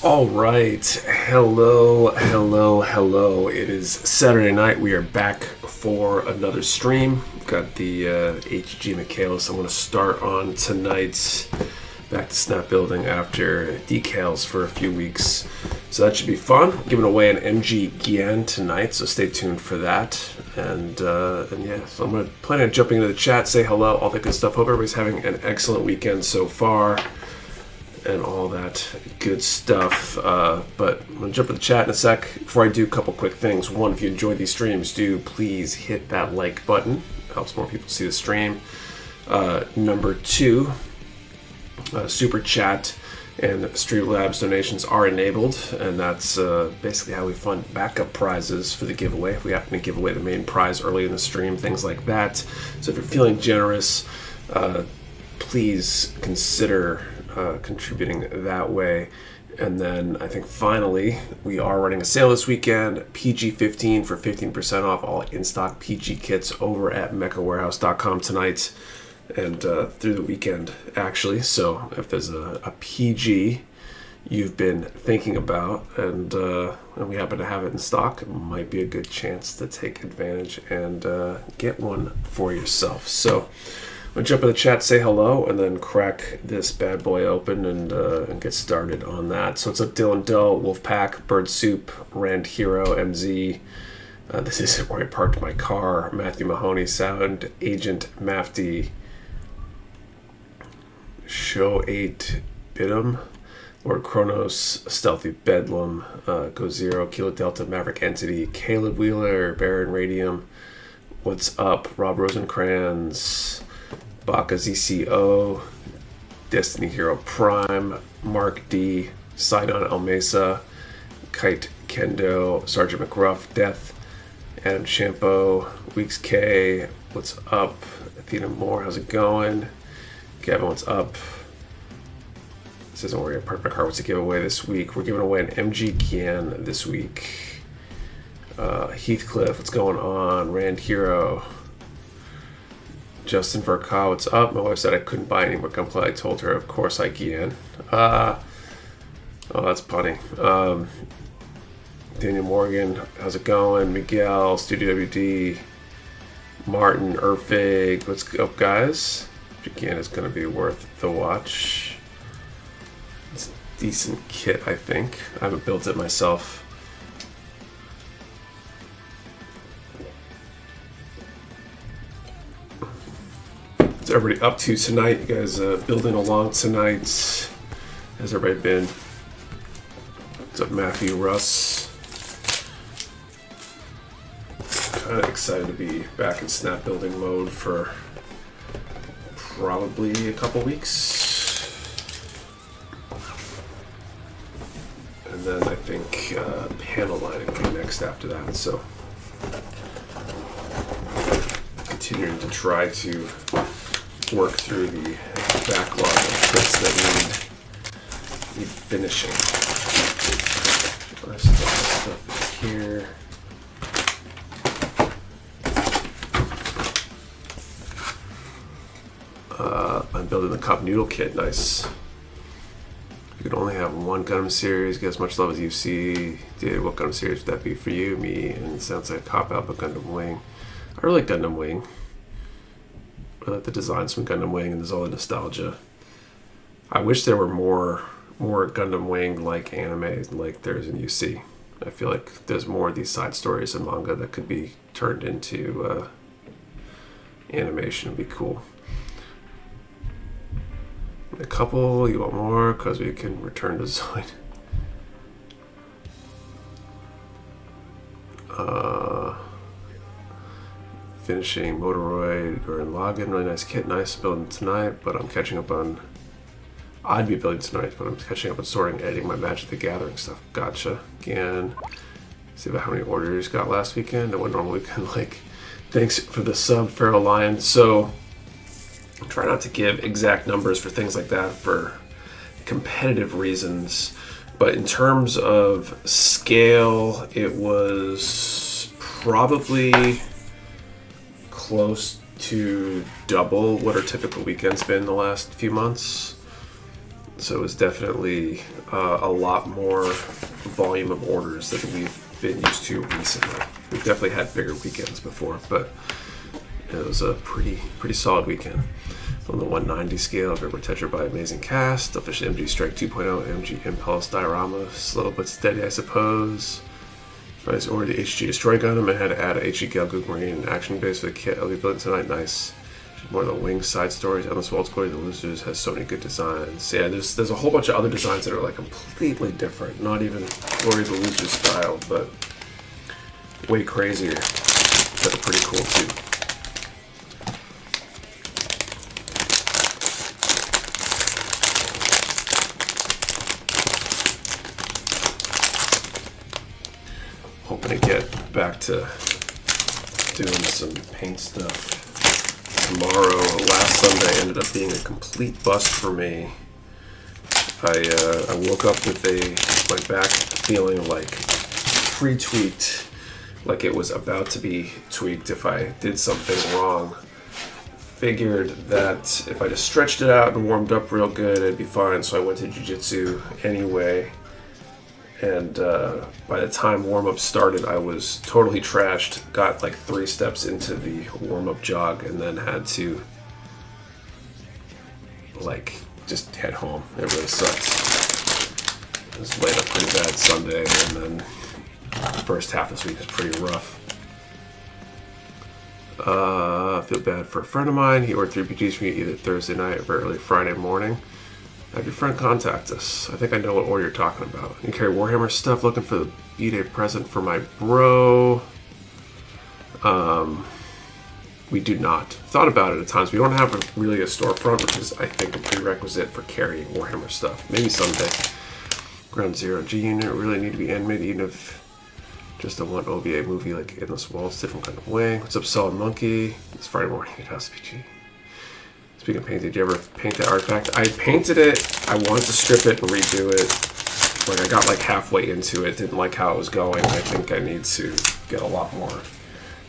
All right. Hello. It is Saturday night. We are back for another stream. We've got the HG Michaelis. I'm going to start on tonight's back to snap building after decals for a few weeks. So that should be fun. Giving away an MG Gyan tonight, so stay tuned for that. And yeah, so I'm going to plan on jumping into the chat, say hello, all that good stuff. Hope everybody's having an excellent weekend so far. And all that good stuff. But I'm going to jump in the chat in a sec. Before I do, a couple quick things. One, if you enjoy these streams, do please hit that like button. It helps more people see the stream. Number two, Super Chat and Streamlabs donations are enabled. And that's basically how we fund backup prizes for the giveaway. If we happen to give away the main prize early in the stream, things like that. So if you're feeling generous, please consider contributing that way. And then I think finally we are running a sale this weekend, PG-15 for 15% off all in-stock PG kits over at mechawarehouse.com tonight and through the weekend actually. So if there's a PG you've been thinking about and we happen to have it in stock, it might be a good chance to take advantage and get one for yourself. So I'm going to jump in the chat, say hello, and then crack this bad boy open and get started on that. So it's up Dylan Doe, Wolfpack, Bird Soup, Rand Hero, MZ. This isn't where I parked my car. Matthew Mahoney, Sound Agent Mafty, Show 8 Bidum, Lord Kronos, Stealthy Bedlam, Go Zero, Kilo Delta, Maverick Entity, Caleb Wheeler, Baron Radium, What's Up, Rob Rosencrantz, Baka ZCO, Destiny Hero Prime, Mark D, Sidon Almesa, Kite Kendo, Sergeant McGruff, Death, Adam Champo, Weeks K, What's Up, Athena Moore, how's it going? Gavin, what's up? This isn't where I parked my car. What's the giveaway this week? We're giving away an MG Gyan this week. Heathcliff, what's going on? Rand Hero. Justin Verka, what's up? My wife said I couldn't buy any more gunplay. I told her, of course I can. Oh, that's funny. Daniel Morgan, how's it going? Miguel, Studio WD, Martin, Erfig, what's up, guys? Gyan is going to be worth the watch. It's a decent kit, I think. I haven't built it myself. What's everybody up to tonight? You guys building along tonight? How's everybody been? What's up, Matthew, Russ? Kind of excited to be back in snap building mode for probably a couple weeks. And then I think panel lining will be next after that. So continuing to try to work through the backlog of kits that need finishing. Rest of the stuff here. I'm building the Cup Noodle kit. Nice. If you could only have one Gundam series, get as much love as UFC did, what Gundam series would that be for you? Me, and it sounds like a cop-out, but Gundam Wing. I really like Gundam Wing. I like the designs from Gundam Wing, and there's all the nostalgia. I wish there were more Gundam Wing like anime like there's in UC. I feel like there's more of these side stories in manga that could be turned into animation. Would be cool. A couple, you want more? Because we can return to Zoid. Finishing Motoroid or Login, really nice kit, nice building tonight, but I'm catching up on... I'd be building tonight, but I'm catching up on sorting, editing my Magic the Gathering stuff. Gotcha. Again, see about how many orders got last weekend and what normal weekend like. Thanks for the sub, Feral Lion. So, try not to give exact numbers for things like that for competitive reasons, but in terms of scale, it was probably close to double what our typical weekend's been the last few months. So it was definitely a lot more volume of orders than we've been used to recently. We've definitely had bigger weekends before, but it was a pretty solid weekend. On the 190 scale, River Tetra by Amazing Cast, Official MG Strike 2.0, MG Impulse Diorama, slow but steady, I suppose. Price ordered the HG Destroy Gundam. I had to add a HG Galgook Marine action base for the kit. I'll be building tonight. Nice. More of the wings, side stories, Endless World Story. The Losers has so many good designs. Yeah, there's a whole bunch of other designs that are like completely different. Not even Glory of the Losers style, but way crazier. That are pretty cool too. Hoping to get back to doing some paint stuff tomorrow. Last Sunday ended up being a complete bust for me. I woke up with my back feeling like pre-tweaked, like it was about to be tweaked if I did something wrong. Figured that if I just stretched it out and warmed up real good, it'd be fine. So I went to jiu-jitsu anyway. And by the time warm-up started, I was totally trashed. Got like 3 steps into the warm-up jog and then had to like just head home. It really sucks. I was laid up pretty bad Sunday, and then the first half of this week was pretty rough. I feel bad for a friend of mine. He ordered 3 PGs for me either Thursday night or early Friday morning. Have your friend contact us. I think I know what order you're talking about. You carry Warhammer stuff, looking for the B-Day present for my bro. We do not. Thought about it at times. We don't have really a storefront, which is, I think, a prerequisite for carrying Warhammer stuff. Maybe someday. Ground Zero G-Unit really need to be animated, even if just a one OVA movie like Endless Walls, different kind of way. What's up, Solid Monkey? It's Friday morning at House PG. Speaking of painting, did you ever paint the artifact? I painted it. I wanted to strip it and redo it. Like, I got like halfway into it, didn't like how it was going. I think I need to get a lot more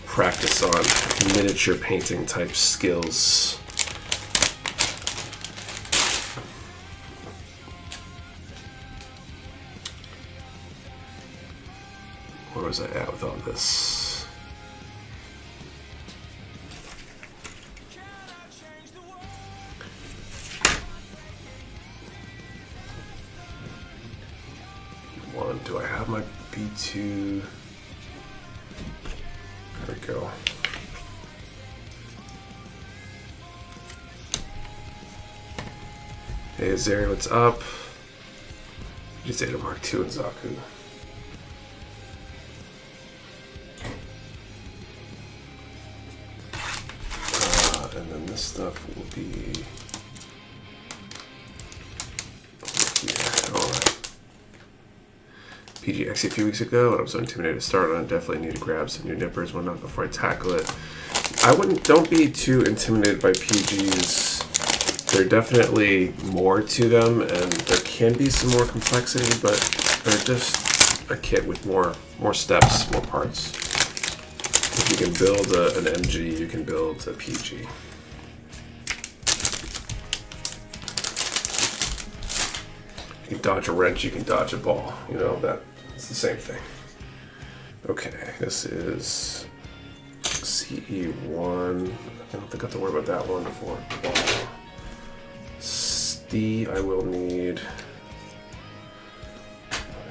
practice on miniature painting type skills. Where was I at with all this? Do I have my B2? There we go. Hey Azeri, what's up? Just ate a Mark II in Zaku. And then this stuff will be here. Alright. PGX a few weeks ago, and I was so intimidated to start on it. Definitely need to grab some new nippers one up before I tackle it. Don't be too intimidated by PGs. There are definitely more to them, and there can be some more complexity, but they're just a kit with more steps, more parts. If you can build an MG, you can build a PG. You can dodge a wrench, you can dodge a ball. You know, it's the same thing. Okay, this is CE1. I don't think I have to worry about that one for ball. D, I will need.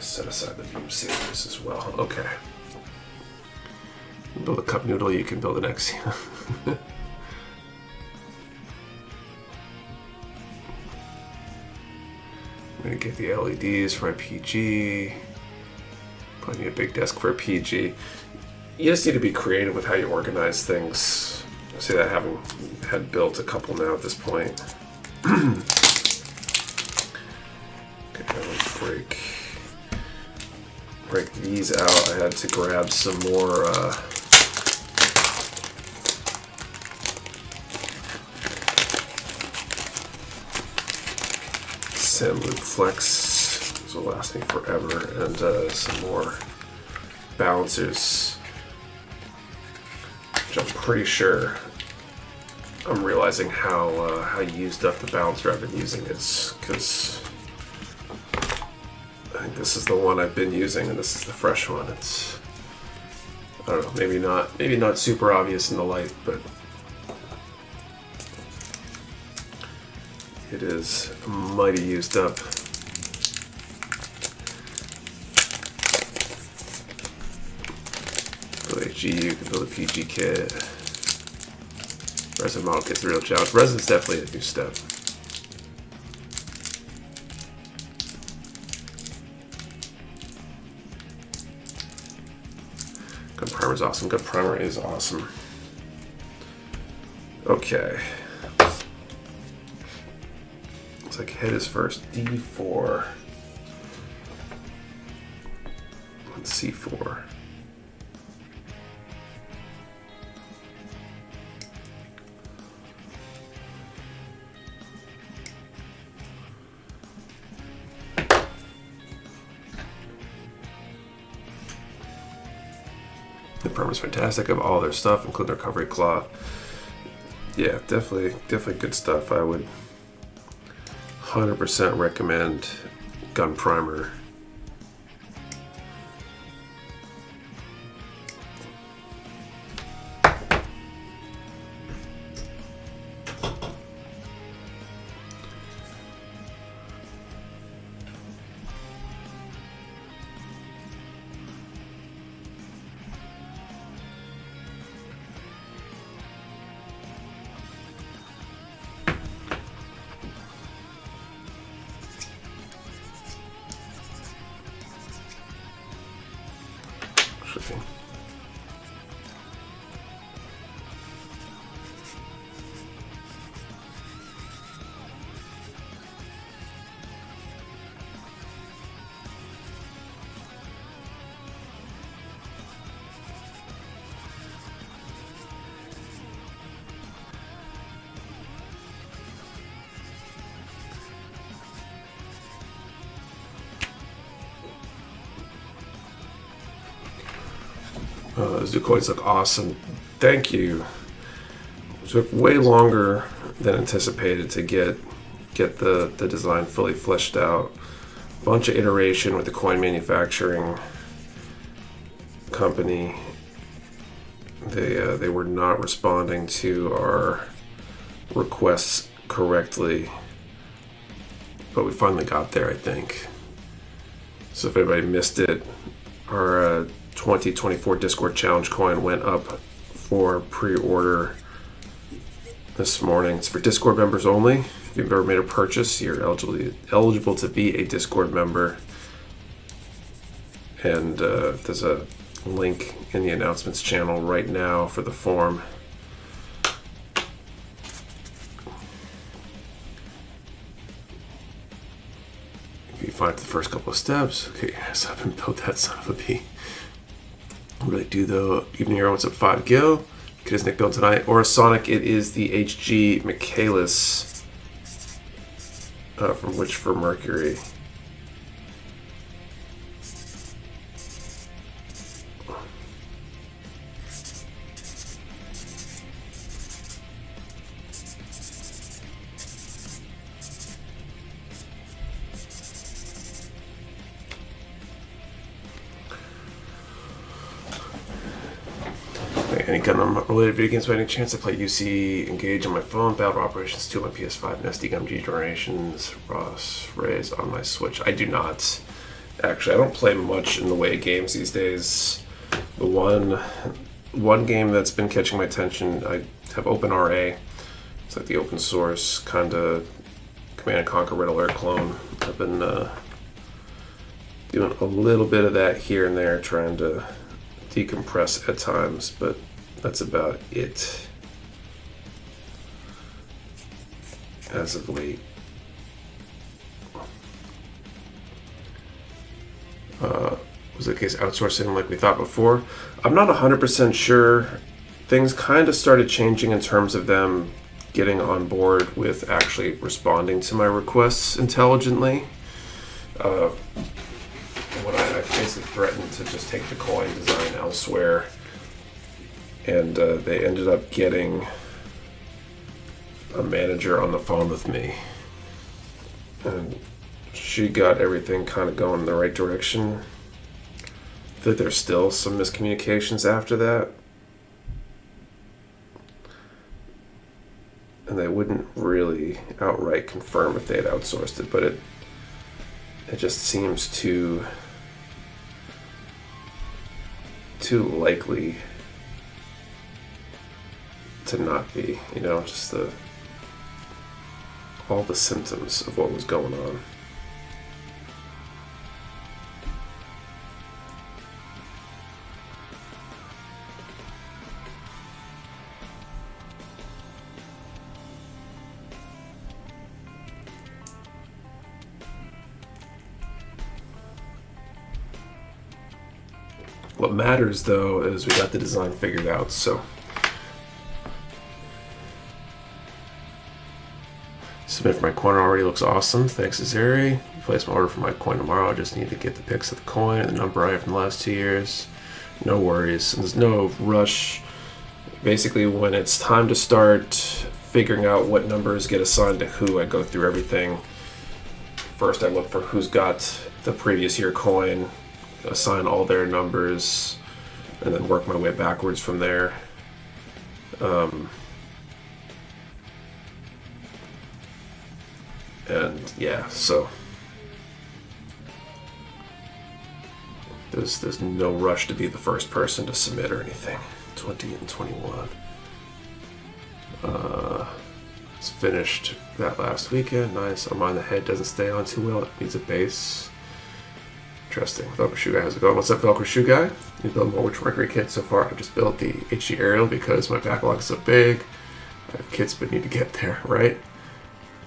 Set aside the beam sabers as well. Okay. Build a cup noodle, you can build an X. I'm gonna get the LEDs for my PG. Probably need a big desk for a PG. You just need to be creative with how you organize things. I see that having had built a couple now at this point. Okay, I'm gonna break these out. I had to grab some more Sam Loop Flex. This will last me forever, and some more balancers, which I'm pretty sure I'm realizing how used up the balancer I've been using is, because I think this is the one I've been using, and this is the fresh one. It's, I don't know, maybe not super obvious in the light, but it is mighty used up. Build a GU, you can build a PG kit. Resin model kit's a real challenge. Resin's definitely a new step. Gun primer is awesome. Gun primer is awesome. Okay. Looks like head is first. D4. And C4. The primer's fantastic of all their stuff, including their recovery cloth. Yeah, definitely good stuff. I would 100% recommend gun primer. Those decoys look awesome. Thank you. It took way longer than anticipated to get the design fully fleshed out. Bunch of iteration with the coin manufacturing company. They were not responding to our requests correctly, but we finally got there, I think. So if anybody missed it, our 2024 Discord Challenge coin went up for pre-order this morning. It's for Discord members only. If you've ever made a purchase, you're eligible to be a Discord member. And there's a link in the announcements channel right now for the form. You find the first couple of steps. Okay, so I've been built that son of a bee. Really do though. Evening Hero wants up 5 gil. Kid is Nick build tonight. Or a Sonic, it is the HG Michaelis from Witch for Mercury. Any kind of related video games by any chance? I play UC Engage on my phone, Battle Operations 2 on my PS5, and SD Gum G Generations, Ross Rays on my Switch. I do not. Actually, I don't play much in the way of games these days. The one game that's been catching my attention, I have OpenRA. It's like the open source kind of Command & Conquer Red Alert clone. I've been doing a little bit of that here and there, trying to decompress at times, but that's about it as of late. Was the case outsourcing like we thought before? I'm not 100% sure. Things kind of started changing in terms of them getting on board with actually responding to my requests intelligently. When I basically threatened to just take the coin design elsewhere, and they ended up getting a manager on the phone with me, and she got everything kind of going in the right direction. I think there's still some miscommunications after that, and they wouldn't really outright confirm if they had outsourced it, but it just seems too likely to not be, just all the symptoms of what was going on. What matters, though, is we got the design figured out, so submit for my coin already looks awesome. Thanks, Azeri. Place my order for my coin tomorrow. I just need to get the pics of the coin and the number I have from the last 2 years. No worries. And there's no rush. Basically, when it's time to start figuring out what numbers get assigned to who, I go through everything. First, I look for who's got the previous year coin, assign all their numbers, and then work my way backwards from there. And yeah, so there's no rush to be the first person to submit or anything. 20 and 21. It's finished that last weekend. Nice. I'm on the head, doesn't stay on too well. It needs a base. Interesting. Velcro Shoe Guy, how's it going? What's up, Velcro Shoe Guy? You build more which Mercury kit so far? I just built the HD Aerial because my backlog is so big. I have kits but need to get there, right?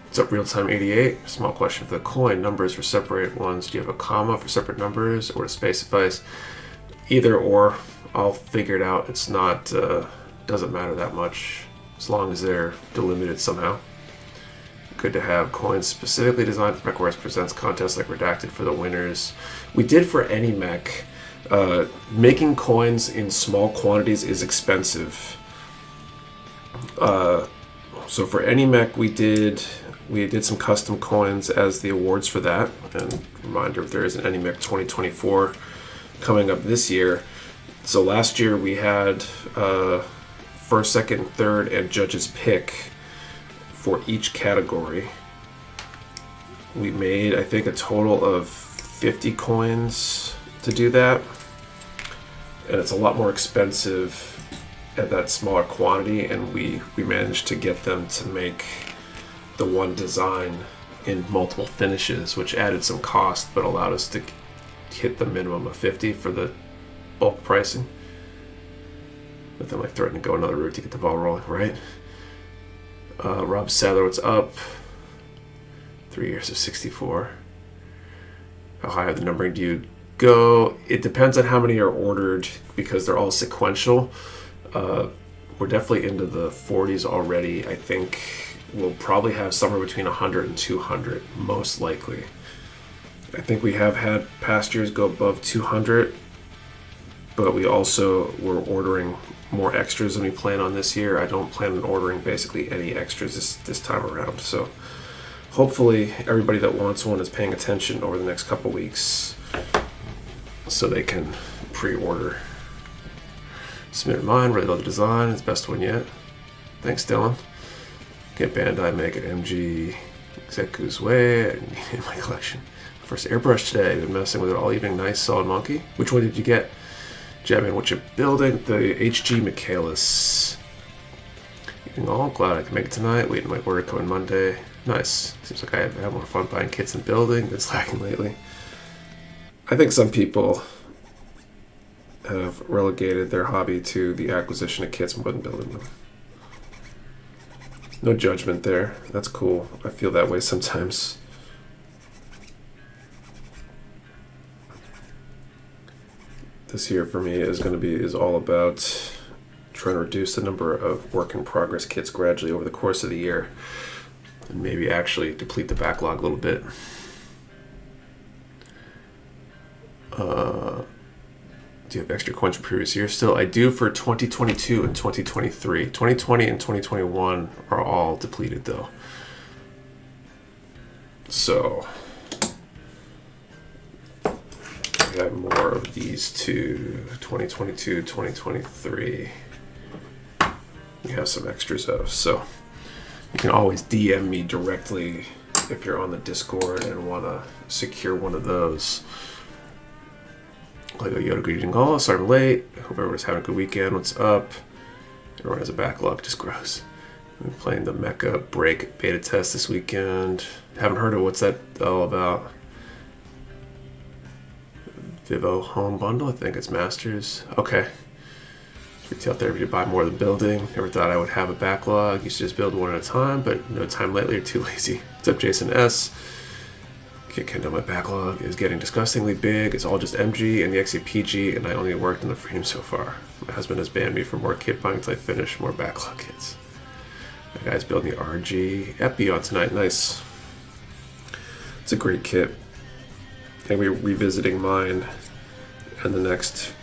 What's up, Real Time 88? Small question for the coin. Numbers for separate ones. Do you have a comma for separate numbers, or a space suffice? Either or. I'll figure it out. It's not, doesn't matter that much as long as they're delimited somehow. Good to have coins specifically designed for Mecha Warehouse Presents contests like Redacted for the winners. We did for any mech. Making coins in small quantities is expensive. So for any mech, we did some custom coins as the awards for that. And reminder, if there is an any mech 2024 coming up this year. So last year we had first, second, third, and judges pick for each category. We made, I think, a total of 50 coins to do that. And it's a lot more expensive at that smaller quantity, and we managed to get them to make the one design in multiple finishes, which added some cost but allowed us to hit the minimum of 50 for the bulk pricing. Nothing like threatening to go another route to get the ball rolling, right? Rob Sadler, what's up? 3 years of 64. How high of the numbering do you go? It depends on how many are ordered because they're all sequential. We're definitely into the 40s already. I think we'll probably have somewhere between 100 and 200, most likely. I think we have had past years go above 200, but we also were ordering more extras than we plan on this year. I don't plan on ordering basically any extras this time around. So hopefully everybody that wants one is paying attention over the next couple weeks so they can pre-order. Submit mine, really love the design, it's the best one yet. Thanks, Dylan. Get Bandai, make it MG Zeku's way in my collection. First airbrush today, been messing with it all evening. Nice, solid monkey. Which one did you get? Jabbing what you're building, the HG Michaelis. Evening all, glad I can make it tonight. Waiting my order coming Monday. Nice. Seems like I have had more fun buying kits and building. Been slacking lately. I think some people have relegated their hobby to the acquisition of kits more than building them. No judgment there. That's cool. I feel that way sometimes. This year for me is all about trying to reduce the number of work in progress kits gradually over the course of the year, and maybe actually deplete the backlog a little bit. Do Do you have extra coins from previous years still? I do for 2022 and 2023. 2020 and 2021 are all depleted though. So we have more of these two, 2022, 2023. We have some extras of. So you can always DM me directly if you're on the Discord and want to secure one of those. Lego Yoda greeting all. Sorry I'm late. Hope everyone's having a good weekend. What's up? Everyone has a backlog, just gross. I'm playing the Mecha Break beta test this weekend. Haven't heard of what's that all about. Vivo Home Bundle, I think it's Masters. Okay. Retail therapy to buy more than building. Never thought I would have a backlog. Used to just build one at a time, but no time lately or too lazy. What's up, Jason S? Can't handle my backlog is getting disgustingly big. It's all just MG and the XCPG, and I only worked in the Freedom so far. My husband has banned me from more kit buying until I finish more backlog kits. My guy's building the RG Epi on tonight. Nice. It's a great kit. And we're revisiting mine in the next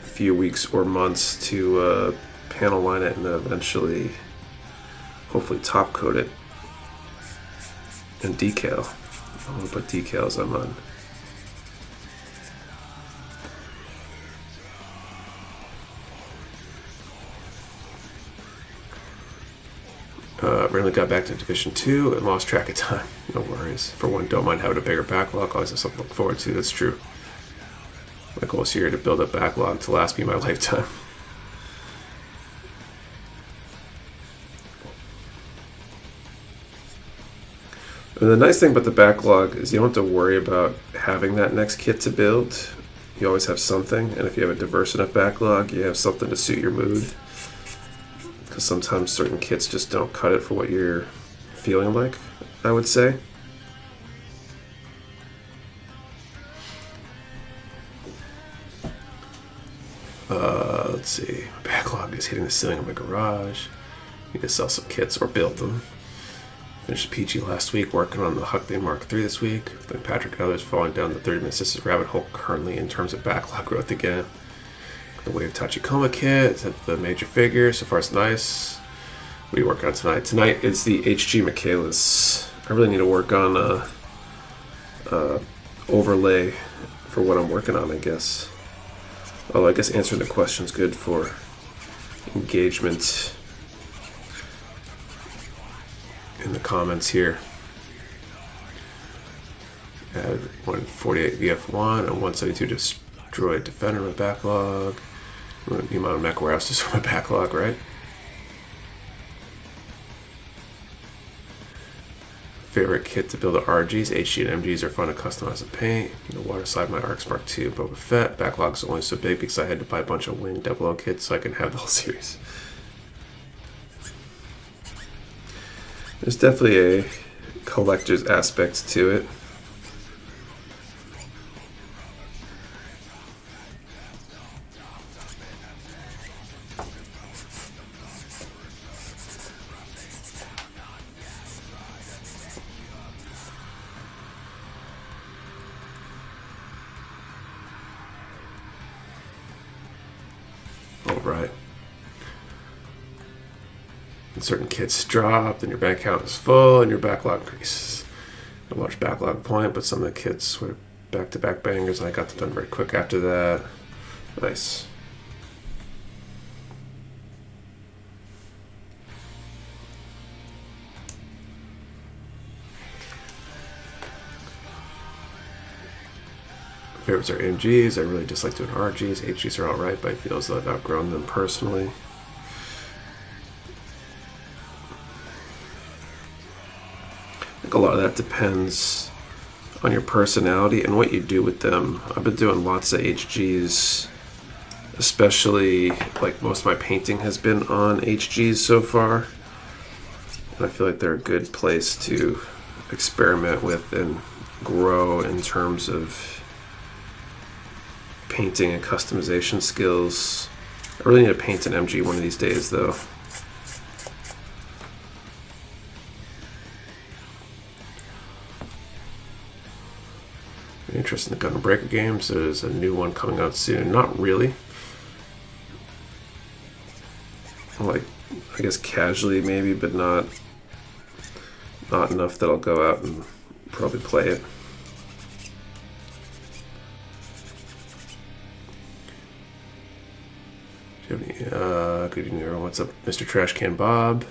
few weeks or months to panel line it and then eventually, hopefully, top coat it and decal. I'm gonna put decals on mine. Randomly got back to Division 2 and lost track of time. No worries. For one, don't mind having a bigger backlog. Always have something to look forward to. That's true. My goal is here to build a backlog to last me my lifetime. And the nice thing about the backlog is you don't have to worry about having that next kit to build. You always have something, and if you have a diverse enough backlog, you have something to suit your mood. Because sometimes certain kits just don't cut it for what you're feeling like, I would say. Let's see. Backlog is hitting the ceiling of my garage. Need to sell some kits or build them. Finished PG last week, working on the Huckbane Mark III this week. Then Patrick and others falling down the 30-minute Sisters rabbit hole currently in terms of backlog growth again. The Wave Tachikoma kit, the major figure. So far it's nice. What are you working on tonight? Tonight is the HG Michaelis. I really need to work on overlay for what I'm working on, I guess. Although I guess answering the question's good for engagement in the comments here. Add 148 VF1 and 172 Destroyed Defender in my backlog. I'm going to be my Mecha Warehouse just for my backlog, right? Favorite kit to build the RGs, HG and MGs are fun to customize and paint. The water side, my Arc Spark 2 Boba Fett. Backlog's only so big because I had to buy a bunch of Wing 00 kits so I can have the whole series. There's definitely a collector's aspect to it. Right. And certain kits drop, then your bank account is full, and your backlog increases. A large backlog point, but some of the kits were back-to-back bangers, and I got them done very quick after that. Nice. Favorites are MGs. I really dislike doing RGs. HGs are alright, but I feel as though I've outgrown them personally. I think a lot of that depends on your personality and what you do with them. I've been doing lots of HGs, especially like most of my painting has been on HGs so far. And I feel like they're a good place to experiment with and grow in terms of painting and customization skills. I really need to paint an MG one of these days though. interested in the Gun Breaker games. There's a new one coming out soon. Not really. Like, I guess casually maybe, but not enough that I'll go out and probably play it. Do you have any, good evening everyone. What's up, Mr. Trashcan Bob?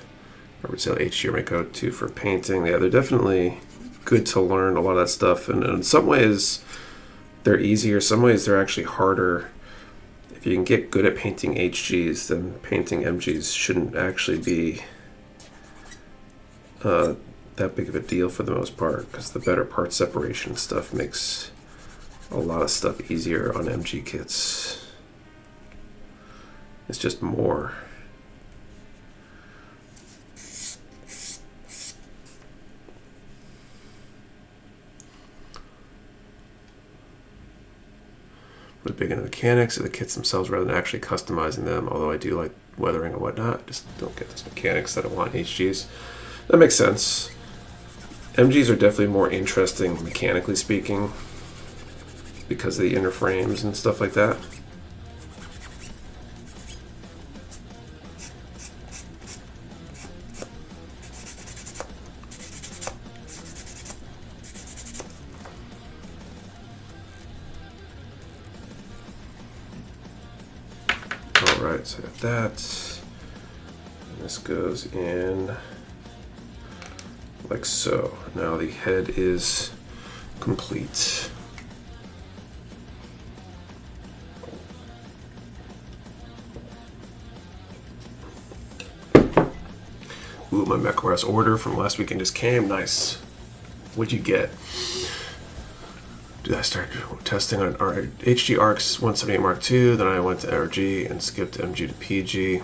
Robert Sale HG Mecha 2 for painting. Yeah, they're definitely good to learn a lot of that stuff, and in some ways they're easier, some ways they're actually harder. If you can get good at painting HGs, then painting MGs shouldn't actually be that big of a deal for the most part, because the better part separation stuff makes a lot of stuff easier on MG kits. It's just more. Was big into the mechanics of the kits themselves rather than actually customizing them, although I do like weathering and whatnot. Just don't get those mechanics that I want in HGs. That makes sense. MGs are definitely more interesting mechanically speaking because of the inner frames and stuff like that. Alright, so I got that. And this goes in like so. Now the head is complete. Ooh, my Mecha Warehouse order from last weekend just came. Nice. What'd you get? Did I start testing on HG ARCs 178 Mark II, then I went to RG and skipped MG to PG,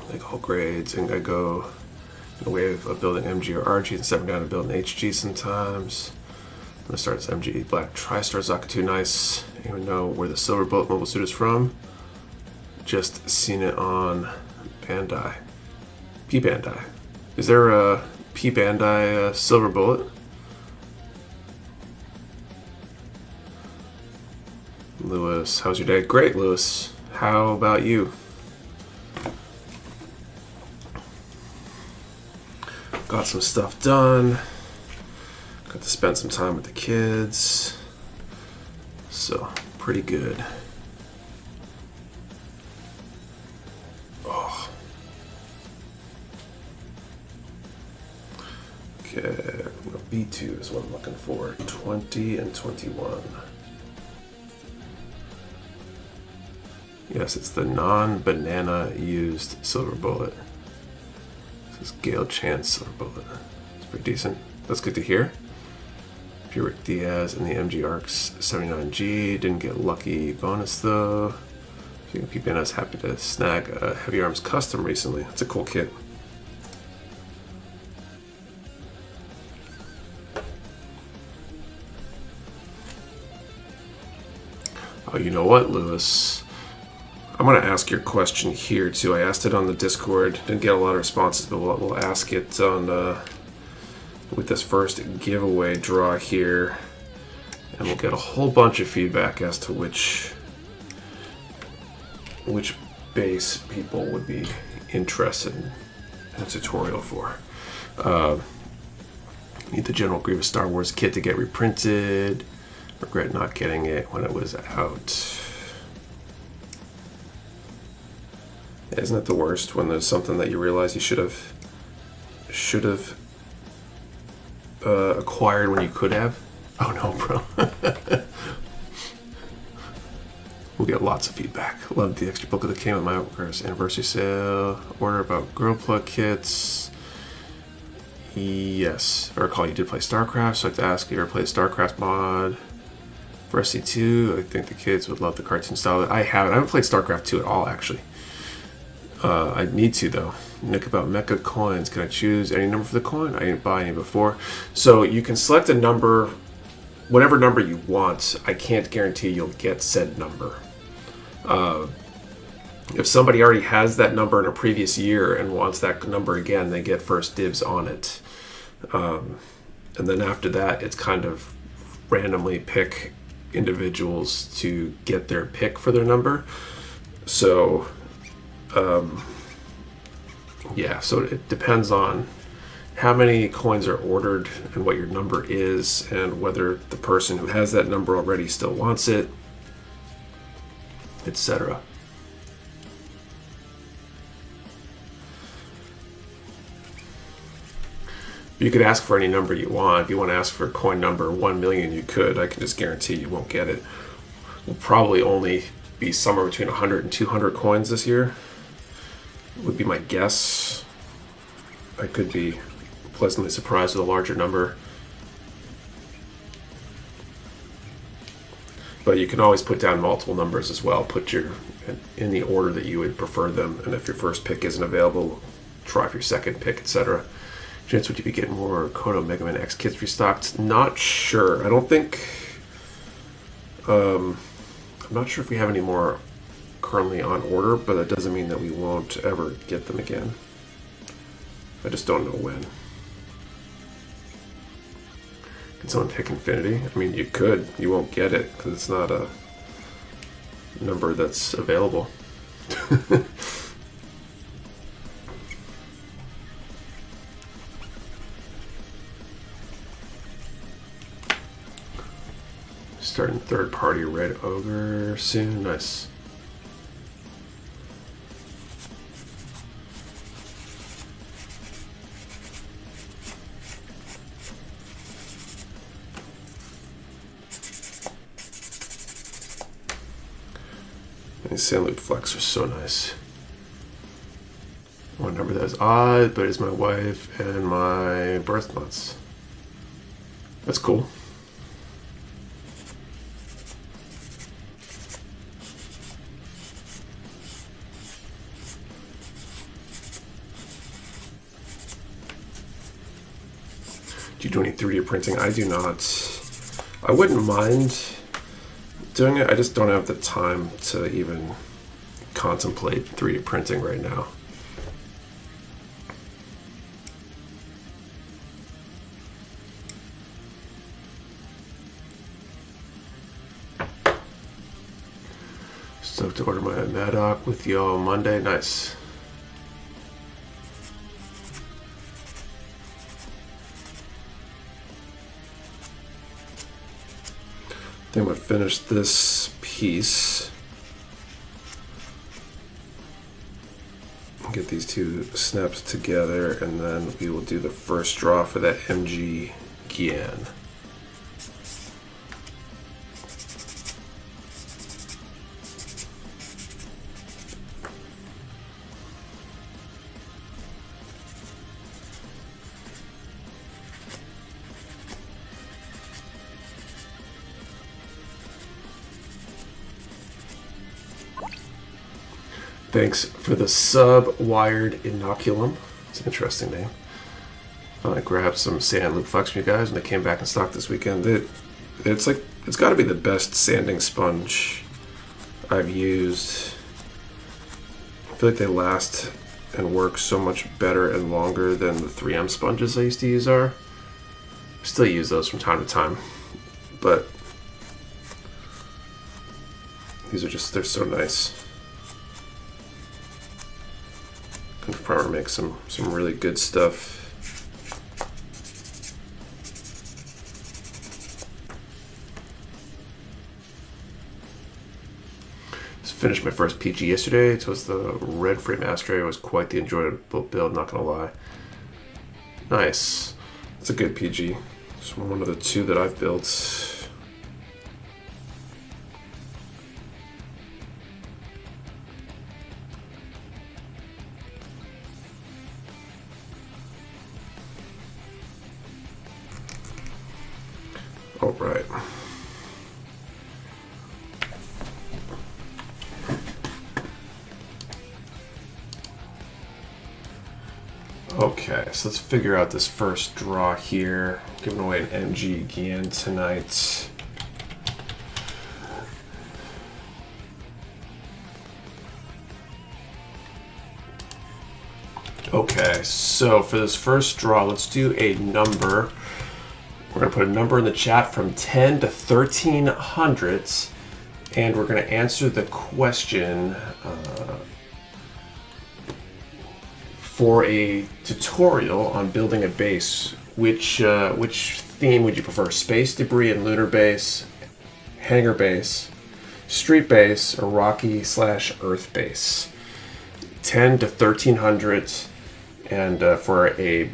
like all grades, and I go in a wave of building MG or RG and stepping down to building HG sometimes. I'm gonna start as MG Black TriStar Zakatu. Nice. I don't even know where the Silver Bullet mobile suit is from. Just seen it on Bandai. P Bandai. Is there a P Bandai Silver Bullet? Lewis, how's your day? Great, Lewis. How about you? Got some stuff done. Got to spend some time with the kids. So, pretty good. Oh. Okay, B2 is what I'm looking for. 20 and 21. Yes, it's the non-banana used Silver Bullet. This is Gale Chance Silver Bullet. It's pretty decent. That's good to hear. If you're Rick Diaz in the MG ARCs 79G, didn't get lucky bonus though. People is happy to snag a Heavy Arms Custom recently. It's a cool kit. Oh, you know what, Lewis? I'm going to ask your question here too. I asked it on the Discord. Didn't get a lot of responses, but we'll ask it on with this first giveaway draw here, and we'll get a whole bunch of feedback as to which base people would be interested in a tutorial for. Need the General Grievous Star Wars kit to get reprinted. Regret not getting it when it was out. Isn't it the worst when there's something that you realize you should have acquired when you could have? Oh no, bro. We'll get lots of feedback. Love the extra book that came with my anniversary sale. Order about Girl Plug kits. Yes, if I recall, you did play StarCraft, so I'd like to ask if you ever played StarCraft mod for SC2. I think the kids would love the cartoon style. I haven't played StarCraft 2 at all, actually. I need to though. Nick about Mecha coins. Can I choose any number for the coin? I didn't buy any before. So you can select a number, whatever number you want. I can't guarantee you'll get said number. If somebody already has that number in a previous year and wants that number again, they get first dibs on it. And then after that, it's kind of randomly pick individuals to get their pick for their number. So yeah, so it depends on how many coins are ordered and what your number is, and whether the person who has that number already still wants it, etc. You could ask for any number you want. If you want to ask for coin number 1 million, you could. I can just guarantee you won't get it. We'll probably only be somewhere between 100 and 200 coins this year, would be my guess. I could be pleasantly surprised with a larger number. But you can always put down multiple numbers as well. Put your in the order that you would prefer them, and if your first pick isn't available, try for your second pick, etc. Chance would you be getting more Kodo Mega Man X kits restocked? Not sure. I don't think. I'm not sure if we have any more currently on order, but that doesn't mean that we won't ever get them again. I just don't know when. Can someone pick Infinity? I mean, you could. You won't get it because it's not a number that's available. Starting third-party Red Ogre soon. Nice. These Sand Loop Flex are so nice. One number that is odd, but it's my wife and my birth months. That's cool. Do you do any 3D printing? I do not. I wouldn't mind doing it. I just don't have the time to even contemplate 3D printing right now. Stoked to order my Maddock with y'all Monday. Nice. I'm going to finish this piece. Get these two snaps together, and then we will do the first draw for that MG Gyan. Thanks for the sub-wired inoculum. It's an interesting name. I grabbed some Sand Loop Flex from you guys when they came back in stock this weekend. It's got to be the best sanding sponge I've used. I feel like they last and work so much better and longer than the 3M sponges I used to use are. I still use those from time to time, but these are just, they're so nice. Primer makes some really good stuff. Just finished my first PG yesterday. It was the red frame ashtray. It was quite the enjoyable build, not gonna lie. Nice. It's a good PG. It's one of the two that I've built. All right. Okay, so let's figure out this first draw here. Giving away an MG Gyan tonight. Okay, so for this first draw, let's do a number. We're going to put a number in the chat from 10 to 1300, and we're going to answer the question for a tutorial on building a base. Which theme would you prefer? Space debris and lunar base, hangar base, street base, or rocky/earth base? 10 to 1300, and for a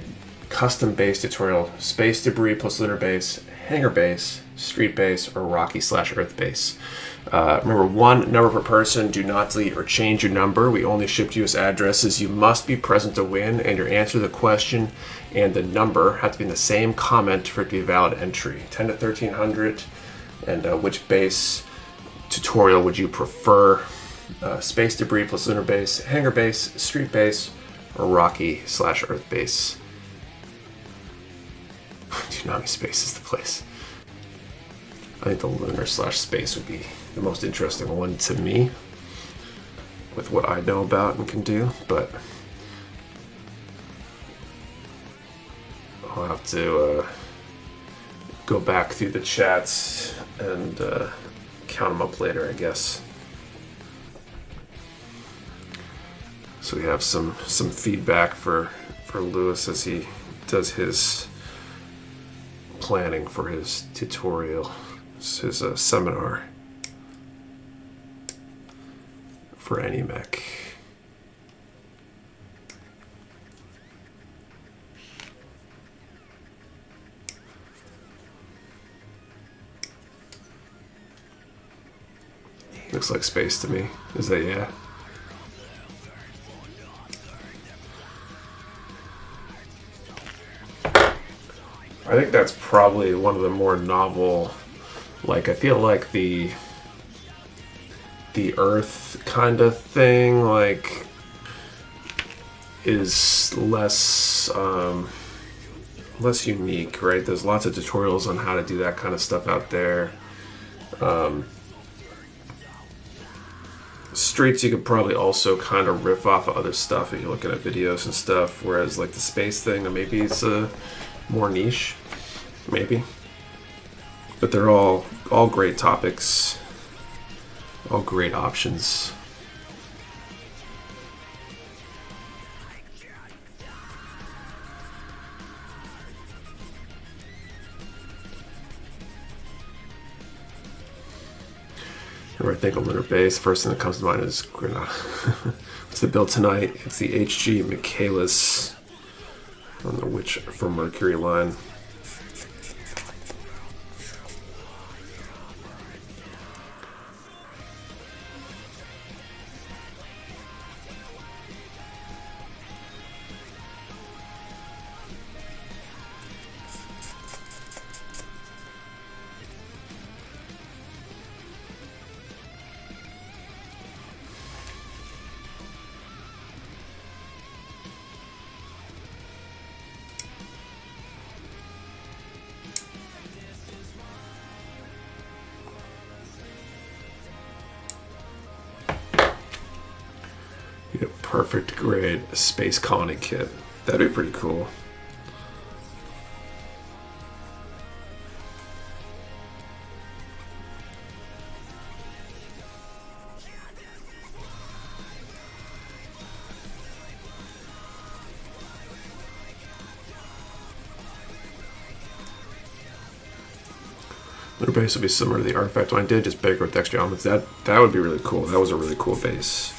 custom base tutorial, space debris plus lunar base, hangar base, street base, or rocky/earth base. Remember, one number per person. Do not delete or change your number. We only ship US addresses. You must be present to win, and your answer to the question and the number have to be in the same comment for it to be a valid entry. 10 to 1300, and which base tutorial would you prefer? Space debris plus lunar base, hangar base, street base, or rocky/earth base? Tsunami space is the place. I think the lunar/space would be the most interesting one to me, with what I know about and can do, but I'll have to go back through the chats and count them up later, I guess. So we have some feedback for Lewis as he does his planning for his tutorial, his seminar for AnyMech. Looks like space to me. Is that, yeah? I think that's probably one of the more novel, like, I feel like the Earth kind of thing, like, is less less unique, right? There's lots of tutorials on how to do that kind of stuff out there. Streets, you could probably also kind of riff off of other stuff if you're looking at videos and stuff, whereas like the space thing, maybe it's more niche, maybe. But they're all great topics, all great options. Whenever I think of lunar base, first thing that comes to mind is Grenada. What's the build tonight? It's the HG Michaelis on the Witch for Mercury line. Perfect grade space colony kit. That'd be pretty cool. Lunar base would be similar to the artifact one I did, just bigger with extra elements. That would be really cool. That was a really cool base.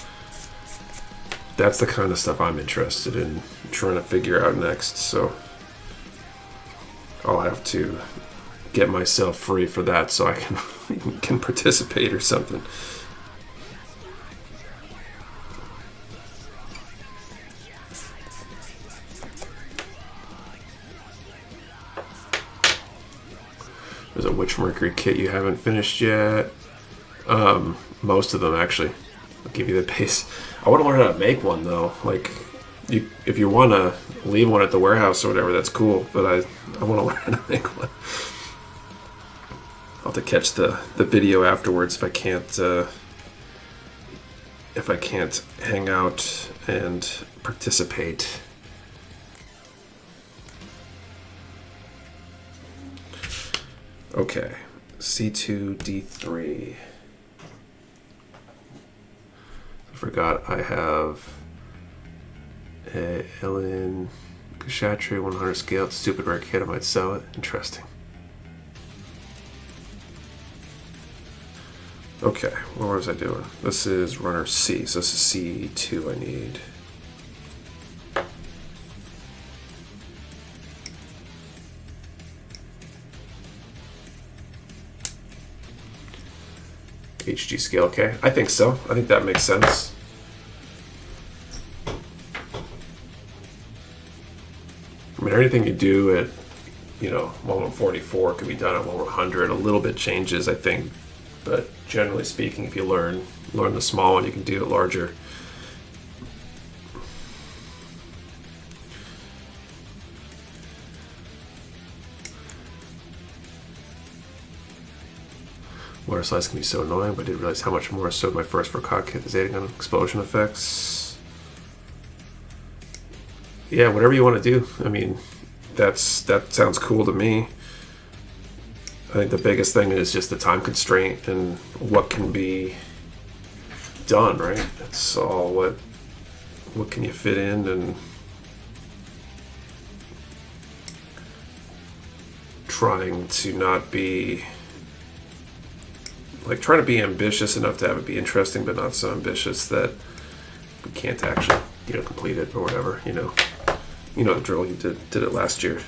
That's the kind of stuff I'm interested in trying to figure out next, so I'll have to get myself free for that so I can participate or something. There's a Witch Mercury kit you haven't finished yet. Most of them, actually. I'll give you the base. I want to learn how to make one, though. Like, if you want to leave one at the warehouse or whatever, that's cool. But I want to learn how to make one. I'll have to catch the video afterwards if I can't hang out and participate. Okay, C2, D3. I forgot I have a Ellen Kashatri 100 scale. It's a stupid rare kit. I might sell it. Interesting. Okay, what was I doing? This is runner C, so this is C2 I need. HG scale, okay. I think so. I think that makes sense. I mean, anything you do at, you know, 1/44 could be done at 1/100. A little bit changes, I think. But generally speaking, if you learn the small one, you can do it larger. Water slides can be so annoying, but I didn't realize how much more so my first Verkot kit is aiding on explosion effects. Yeah, whatever you want to do. I mean, that sounds cool to me. I think the biggest thing is just the time constraint and what can be done, right? That's all. What can you fit in, and trying to not be like trying to be ambitious enough to have it be interesting, but not so ambitious that we can't actually, you know, complete it or whatever. You know the drill. You did it last year.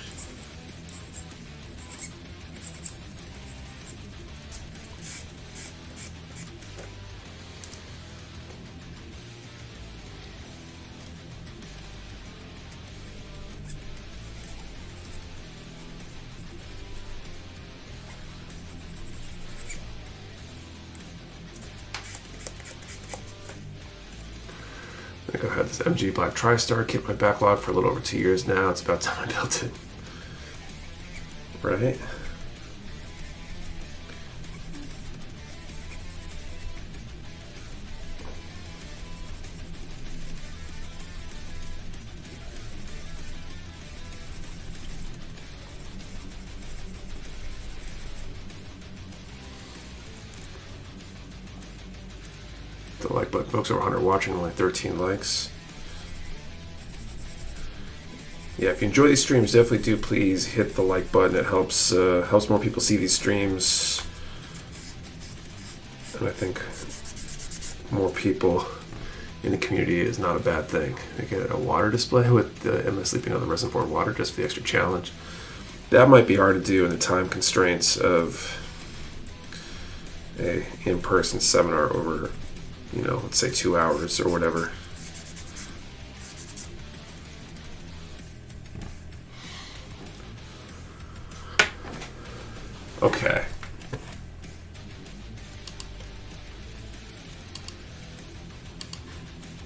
I think I've had this MG Black TriStar kit in my backlog for a little over 2 years now. It's about time I built it. Right? The like button, folks. Over 100 watching, only 13 likes. Yeah, if you enjoy these streams, definitely do please hit the like button. It helps more people see these streams, and I think more people in the community is not a bad thing. They get a water display with the MS sleeping on the resin for water just for the extra challenge. That might be hard to do in the time constraints of a in-person seminar over, you know, let's say 2 hours or whatever. Okay.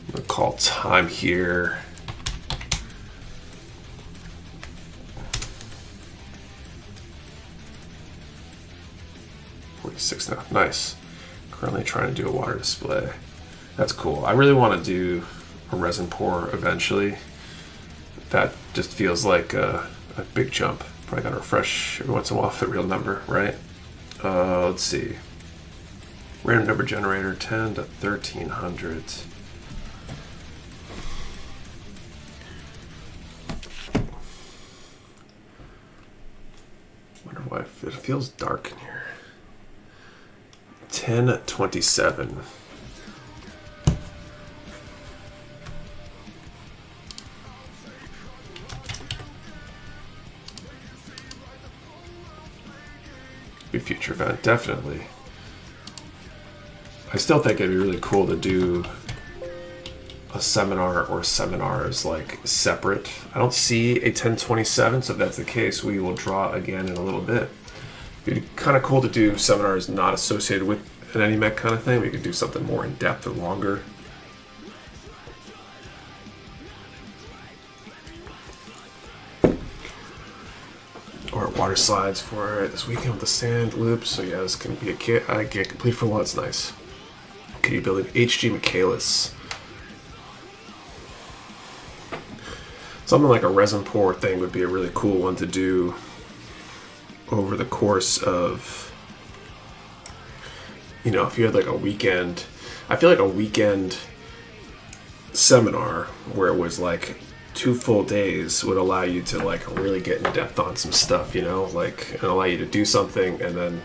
I'm gonna call time here. Now. Nice. Currently trying to do a water display. That's cool. I really want to do a resin pour eventually. That just feels like a big jump. Probably gotta refresh every once in a while for the real number, right? Let's see. Random number generator 10 to 1300. Wonder why it feels dark in here. 1027. Be a future event, definitely. I still think it'd be really cool to do a seminar or seminars like separate. I don't see a 1027, so if that's the case, we will draw again in a little bit. It'd be kind of cool to do seminars not associated with an AnyMech kind of thing. We could do something more in depth or longer. Or water slides for this weekend with the sand loops. So yeah, this can be a kit I get complete for once. Nice. Can you build an HG Michaelis? Something like a resin pour thing would be a really cool one to do over the course of, you know, if you had like a weekend, I feel like a weekend seminar where it was like 2 full days would allow you to like really get in depth on some stuff, you know, like, and allow you to do something and then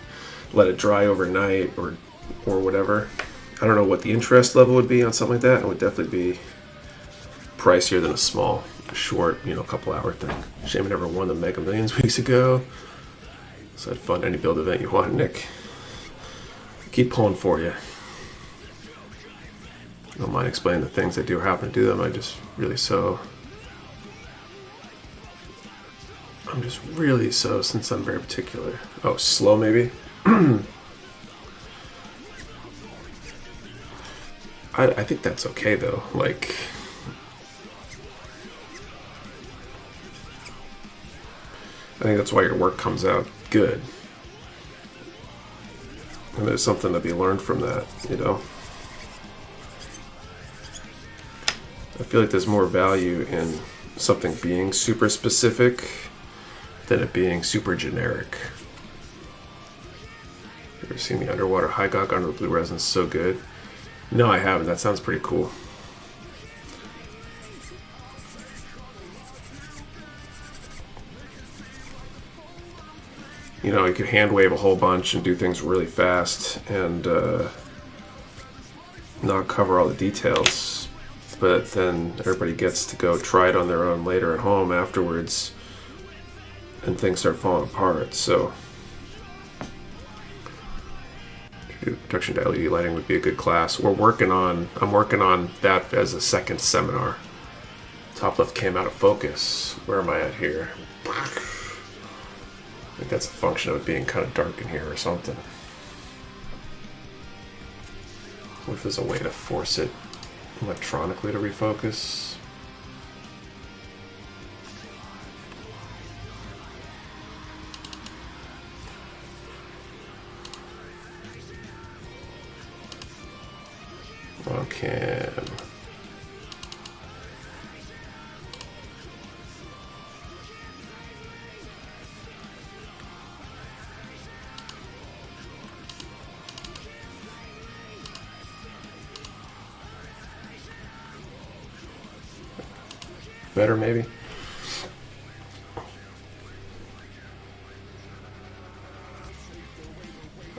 let it dry overnight or whatever. I don't know what the interest level would be on something like that. It would definitely be pricier than a small, short, you know, couple hour thing. Shame I never won the Mega Millions weeks ago. So I'd fund any build event you want, Nick. Keep pulling for you. I don't mind explaining the things that do happen to do them. I'm just really so, since I'm very particular. Oh, slow maybe? I think that's okay though. Like, I think that's why your work comes out good. And there's something to be learned from that, you know? I feel like there's more value in something being super specific than it being super generic. You ever seen the underwater Hygok under the blue resin? So good. No, I haven't. That sounds pretty cool. You know, you could hand wave a whole bunch and do things really fast and not cover all the details. But then everybody gets to go try it on their own later at home afterwards, and things start falling apart. So introduction to LED lighting would be a good class. I'm working on that as a second seminar. Top left came out of focus. Where am I at here? I think that's a function of it being kind of dark in here or something. What if there's a way to force it electronically to refocus? Okay. Better maybe.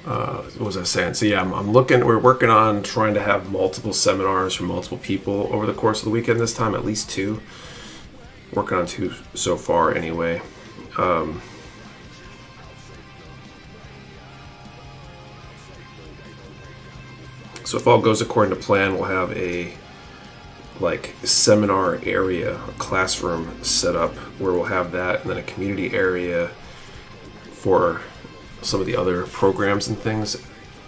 What was I saying? So yeah, we're working on trying to have multiple seminars from multiple people over the course of the weekend this time, at least 2. Working on 2 so far anyway. So if all goes according to plan, we'll have a seminar area, a classroom set up where we'll have that, and then a community area for some of the other programs and things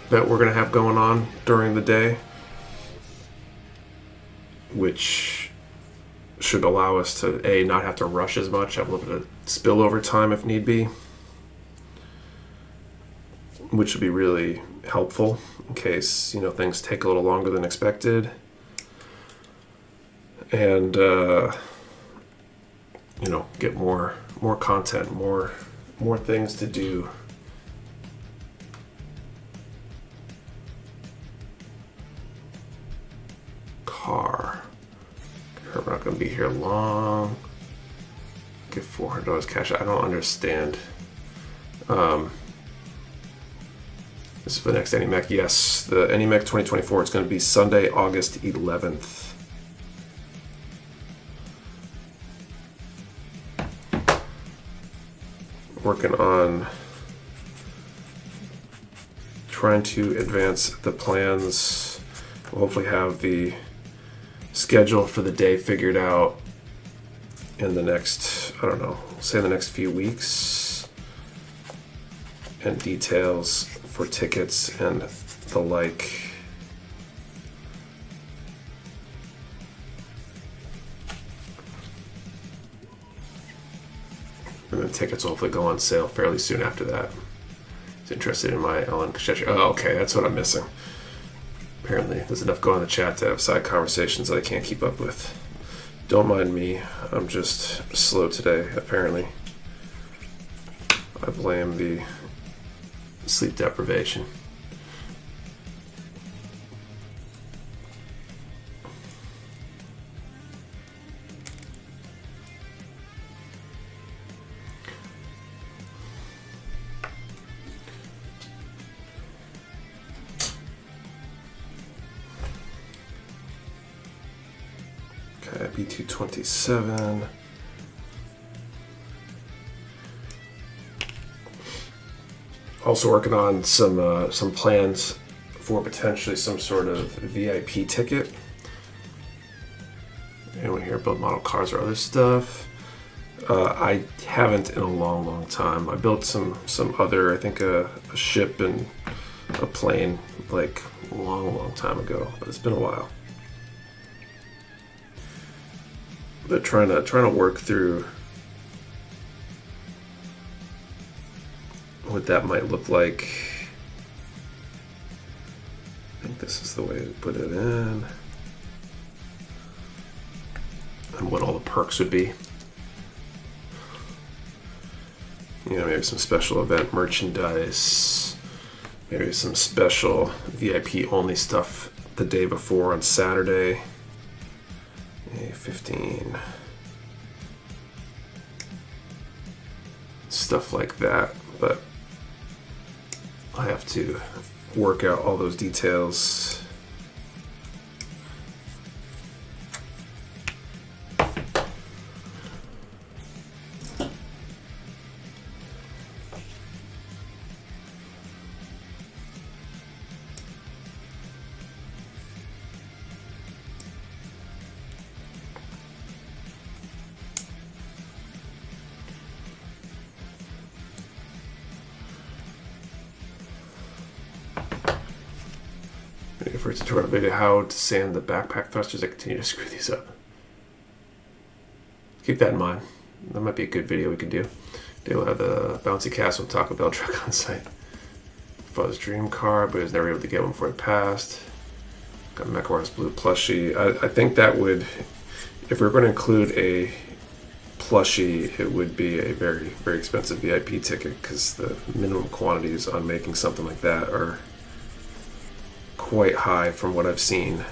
that we're going to have going on during the day, which should allow us to not have to rush as much, have a little bit of spillover time if need be, which would be really helpful in case, you know, things take a little longer than expected. And you know, get more content, more things to do. Car. We're not going to be here long. Get $400 cash. I don't understand. This is for the next AnyMech. Yes, the AnyMech 2024. It's going to be Sunday, August 11th. Working on trying to advance the plans. We'll hopefully have the schedule for the day figured out in the next, I don't know, say the next few weeks, and details for tickets and the like. And then tickets will hopefully go on sale fairly soon after that. He's interested in my Ellen Kashechi. Oh, okay, that's what I'm missing. Apparently, there's enough going on in the chat to have side conversations that I can't keep up with. Don't mind me. I'm just slow today, apparently. I blame the sleep deprivation. Okay, B227. Also working on some plans for potentially some sort of VIP ticket. Anyone here build model cars or other stuff? I haven't in a long time. I built some other, I think a ship and a plane like a long time ago, but it's been a while. But trying to work through what that might look like. I think this is the way to put it in. And what all the perks would be. You know, maybe some special event merchandise. Maybe some special VIP only stuff the day before on Saturday. A15. Stuff like that. But I have to work out all those details. For a tutorial video how to sand the backpack thrusters, I continue to screw these up. Keep that in mind. That might be a good video we can do. They'll have the bouncy castle Taco Bell truck on site. Fuzz dream car, but he was never able to get one before it passed. Got Mecha Warehouse blue plushie. I think that would, if we we're going to include a plushie, it would be a very expensive VIP ticket because the minimum quantities on making something like that are quite high from what I've seen.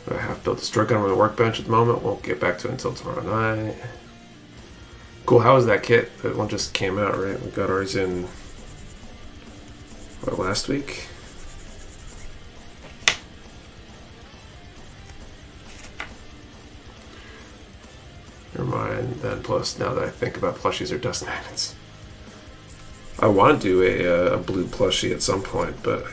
I have built a strike gun on the workbench at the moment. Won't get back to it until tomorrow night. Cool. How was that kit? That one just came out, right? We got ours in last week. Never mind. Then plus, now that I think about plushies or dust magnets, I want to do a blue plushie at some point, but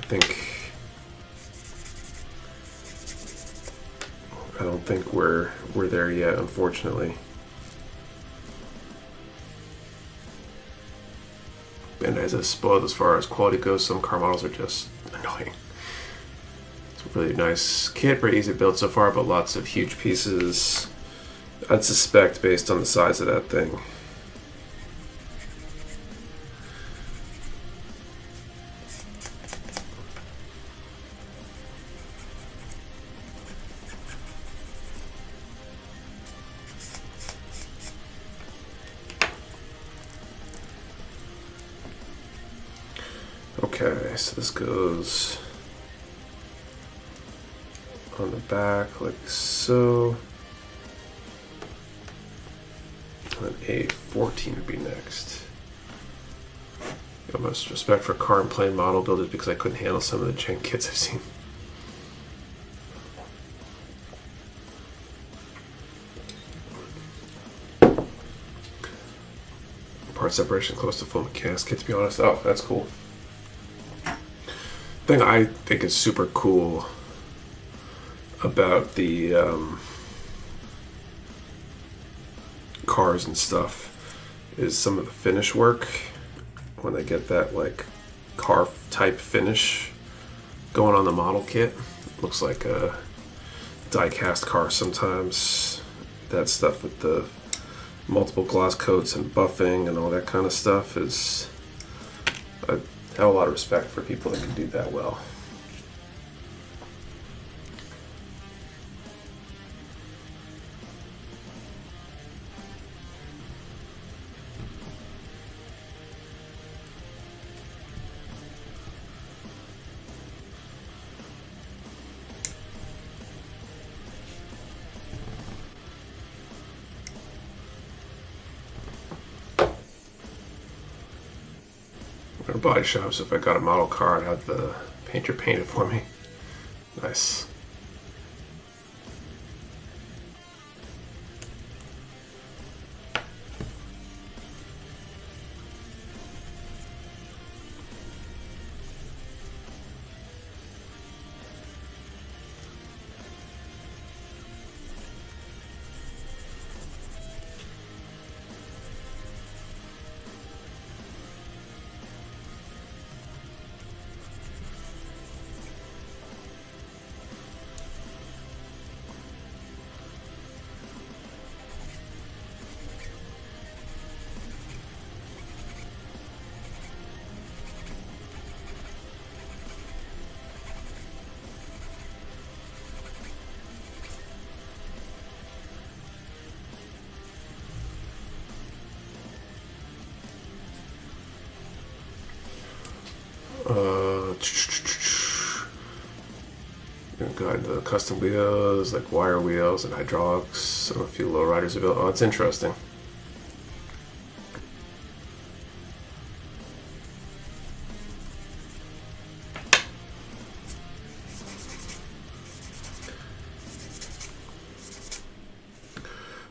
I don't think we're there yet, unfortunately. Bandai's is spoiled as far as quality goes. Some car models are just annoying. It's a really nice kit, very easy to build so far, but lots of huge pieces. I'd suspect based on the size of that thing. Okay, so this goes on the back like so. And then A14 would be next. The most respect for car and plane model builders because I couldn't handle some of the jank kits I've seen. Part separation close to full mechanics kit, to be honest. Oh, that's cool. Thing I think is super cool about the cars and stuff is some of the finish work when they get that like car type finish going on the model kit. Looks like a die-cast car sometimes. That stuff with the multiple gloss coats and buffing and all that kind of stuff is... I have a lot of respect for people that can do that well. Or body shop, so if I got a model car, I'd have the painter paint it for me. Nice. Got the custom wheels, like wire wheels and hydraulics, and a few low riders available. Oh, it's interesting.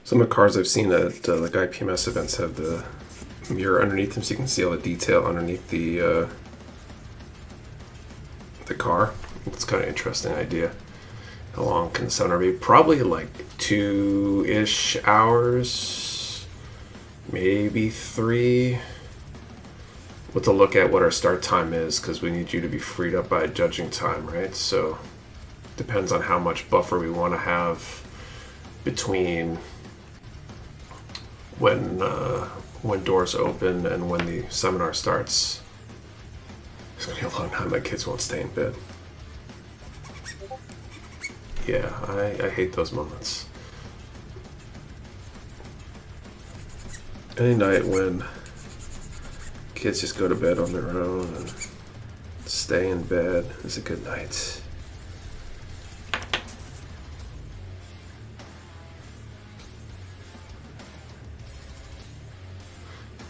Some of the cars I've seen at like IPMS events have the mirror underneath them, so you can see all the detail underneath the car. It's kind of interesting idea. How long can the seminar be? Probably like 2-ish hours, maybe 3. We'll have to look at what our start time is, because we need you to be freed up by judging time, right? So depends on how much buffer we want to have between when doors open and when the seminar starts. It's gonna be a long time. My kids won't stay in bed. Yeah, I hate those moments. Any night when kids just go to bed on their own and stay in bed is a good night.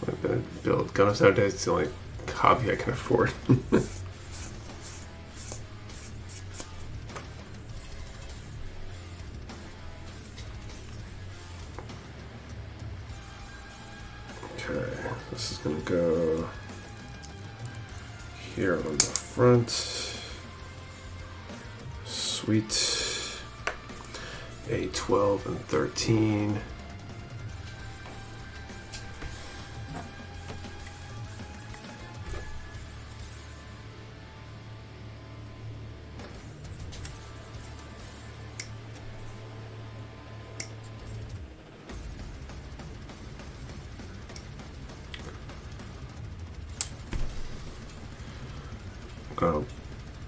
I've been build guns nowadays. It's the only hobby I can afford. Okay, this is going to go here on the front. Sweet. A12 and 13.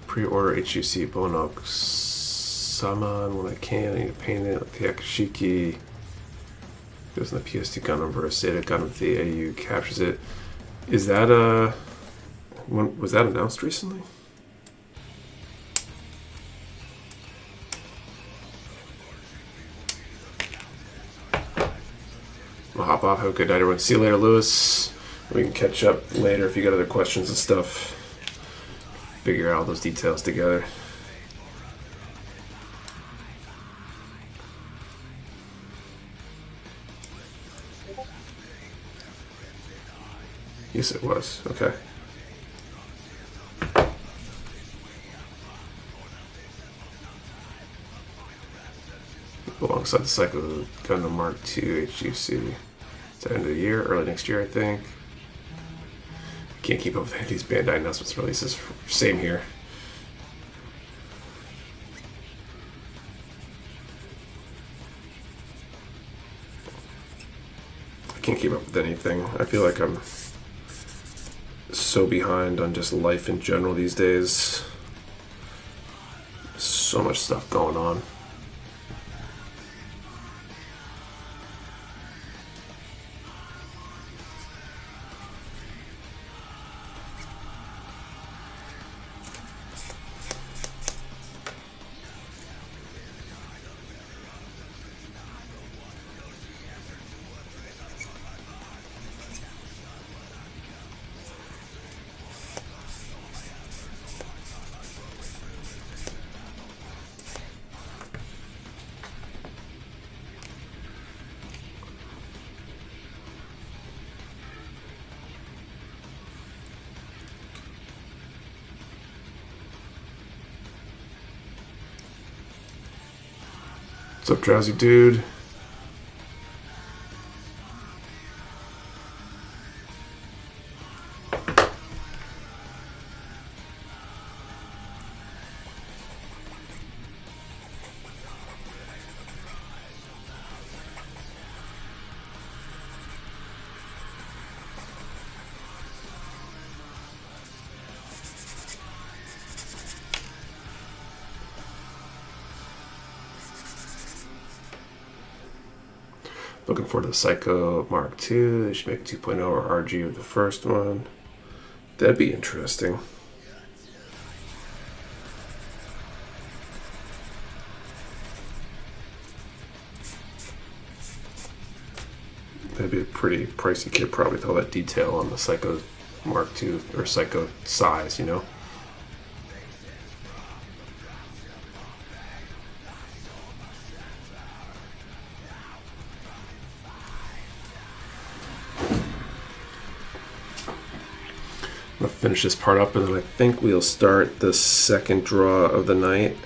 Pre-order HUC Bonok Saman when I can. I need to paint it. The Akashiki goes in the PS2 gun number. Seta gun of the AU captures it. Is that when was that announced recently? I'll hop off. Have a good night, everyone. See you later, Lewis. We can catch up later if you got other questions and stuff. Figure out all those details together. Yes, it was. Okay. Alongside the cycle of Gundam Mark II HUC. It's the end of the year, early next year, I think. Can't keep up with these Bandai announcements releases. Same here. with anything. I feel like I'm so behind on just life in general these days. So much stuff going on. What's up, drowsy dude? Looking forward to the Psycho Mark II. They should make a 2.0 or RG of the first one. That'd be interesting. That'd be a pretty pricey kit, probably, with all that detail on the Psycho Mark II or Psycho size, you know? I'll finish this part up and then I think we'll start the second draw of the night.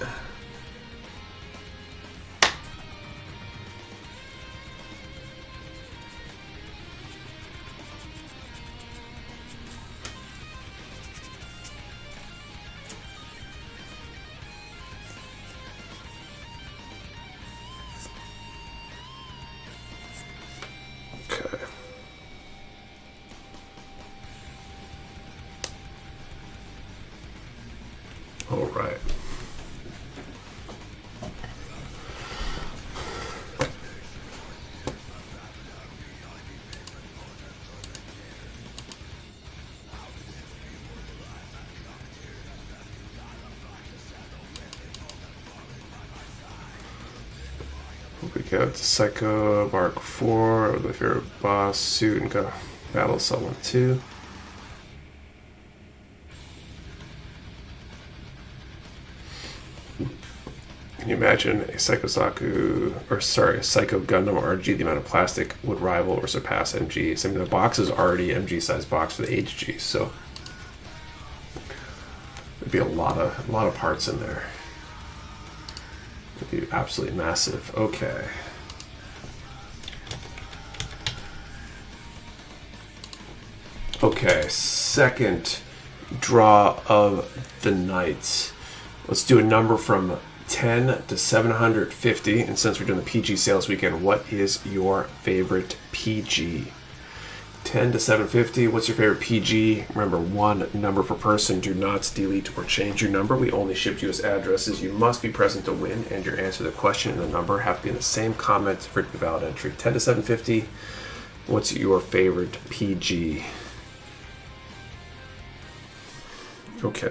Okay. All right. We got Psycho Mark IV, my favorite boss suit, and got Battle Someone 2. Can you imagine a Psycho Gundam RG? The amount of plastic would rival or surpass MG. I mean, the box is already MG size box for the HG, so there'd be a lot of parts in there. It'd be absolutely massive. Okay. Okay, second draw of the night. Let's do a number from 10 to 750, and since we're doing the PG sales weekend, what is your favorite PG? 10 to 750, what's your favorite PG? Remember, one number per person. Do not delete or change your number. We only ship US addresses. You must be present to win, and your answer to the question and the number have to be in the same comment for it to be valid entry. 10 to 750, what's your favorite PG? Okay.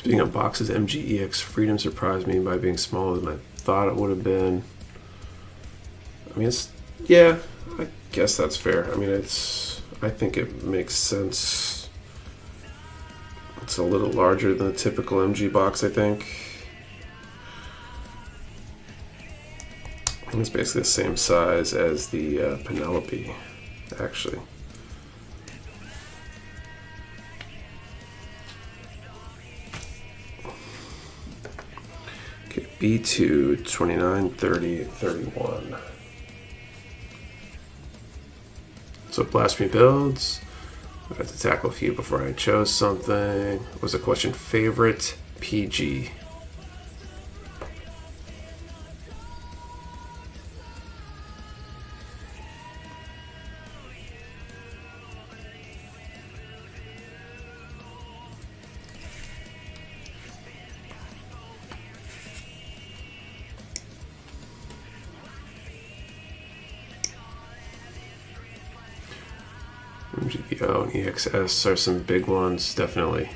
Speaking of boxes, MGEX Freedom surprised me by being smaller than I thought it would have been. I mean, yeah, I guess that's fair. I mean, I think it makes sense. It's a little larger than the typical MG box, I think. And it's basically the same size as the Penelope, actually. Okay, B2, 29, 30, 31. So Blasphemy builds. I have to tackle a few before I chose something. Was a question favorite PG? MGO and EXS are some big ones, definitely.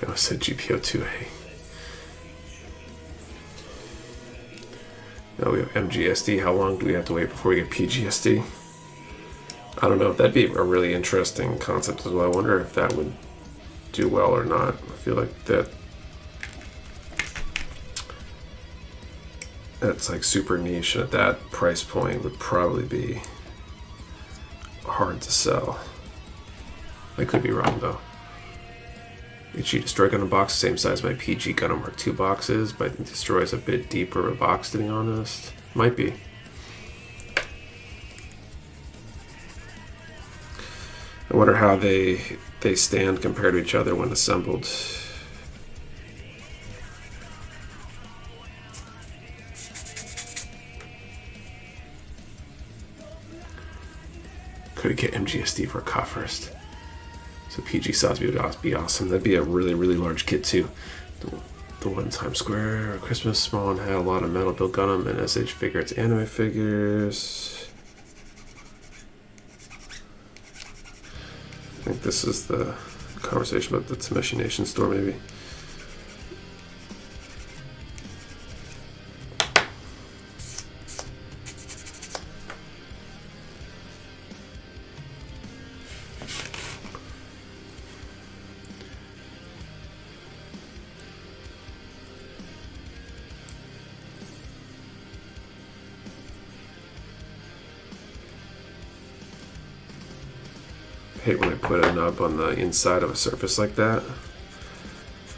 I said GPO2A. Now we have MGSD. How long do we have to wait before we get PGSD? I don't know. That'd be a really interesting concept as well. I wonder if that would do well or not. I feel like that's like super niche, and at that price point would probably be hard to sell. I could be wrong though. HG Destroy Gundam box, same size as my PG Gundam Mark II boxes, but I think Destroy is a bit deeper of a box, to be honest. Might be. I wonder how they stand compared to each other when assembled. Could get MGSD for a cut first. So PG size would be awesome. That'd be a really, really large kit too. The one Times Square Christmas small and had a lot of metal built Gundam and SH figures, anime figures. I think this is the conversation about the Tameshi Nation store, maybe. I hate when I put a nub on the inside of a surface like that.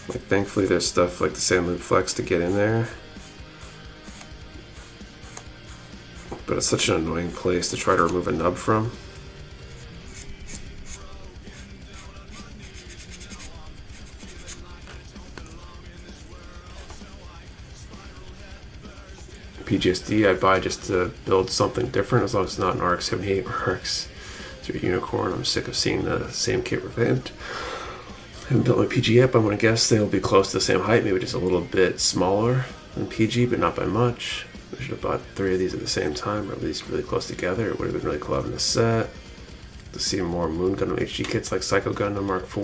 Like, thankfully there's stuff like the Sand Loop Flex to get in there. But it's such an annoying place to try to remove a nub from. PGSD I'd buy just to build something different, as long as it's not an RX-78 or RX Unicorn. I'm sick of seeing the same kit revamped. I haven't built my PG yet, but I'm going to guess they'll be close to the same height, maybe just a little bit smaller than PG, but not by much. I should have bought 3 of these at the same time, or at least really close together. It would have been really cool having a set. To see more Moon Gundam HG kits like Psycho Gundam Mark IV.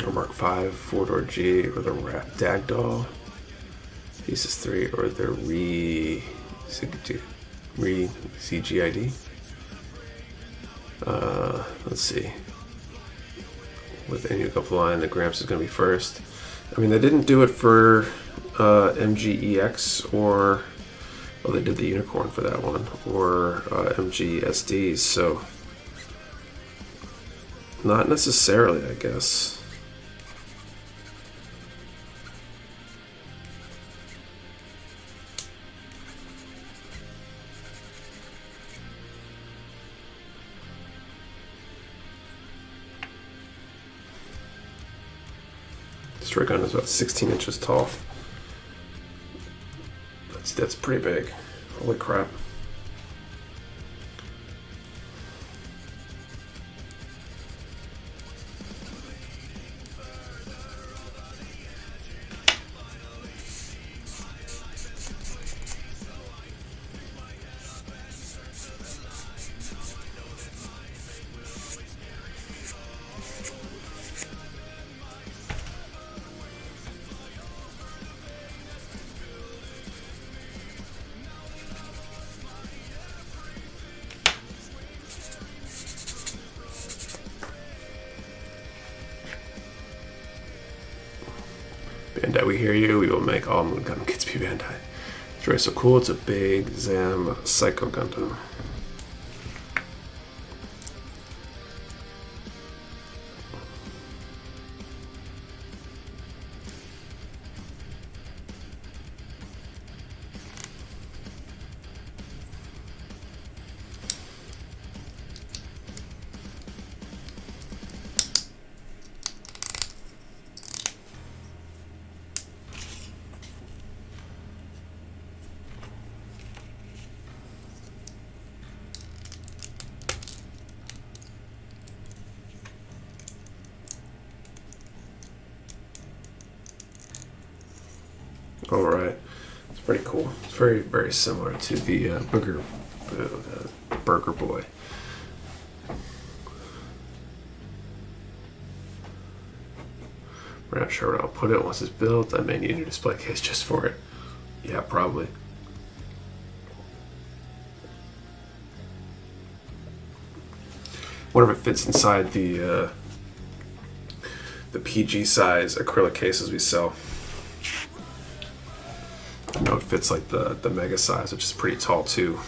Or Mark V, 4-door G, or the Dagdoll. Pieces 3, or the CGID. Let's see. With Enuka Flying, the Gramps is going to be first. I mean, they didn't do it for MGEX or... Well, they did the Unicorn for that one. Or MGSDs, so... Not necessarily, I guess. straight gun is about 16 inches tall. That's pretty big. Holy crap. Bandai, we hear you. We will make all Moon Gundam kits be Bandai. It's really so cool. It's a big Zam Psycho Gundam. All right, it's pretty cool. It's very, very similar to the Burger Boy. We're not sure where I'll put it once it's built. I may need a display case just for it. Yeah, probably. Wonder if it fits inside the PG size acrylic cases we sell. I know it fits like the mega size, which is pretty tall too.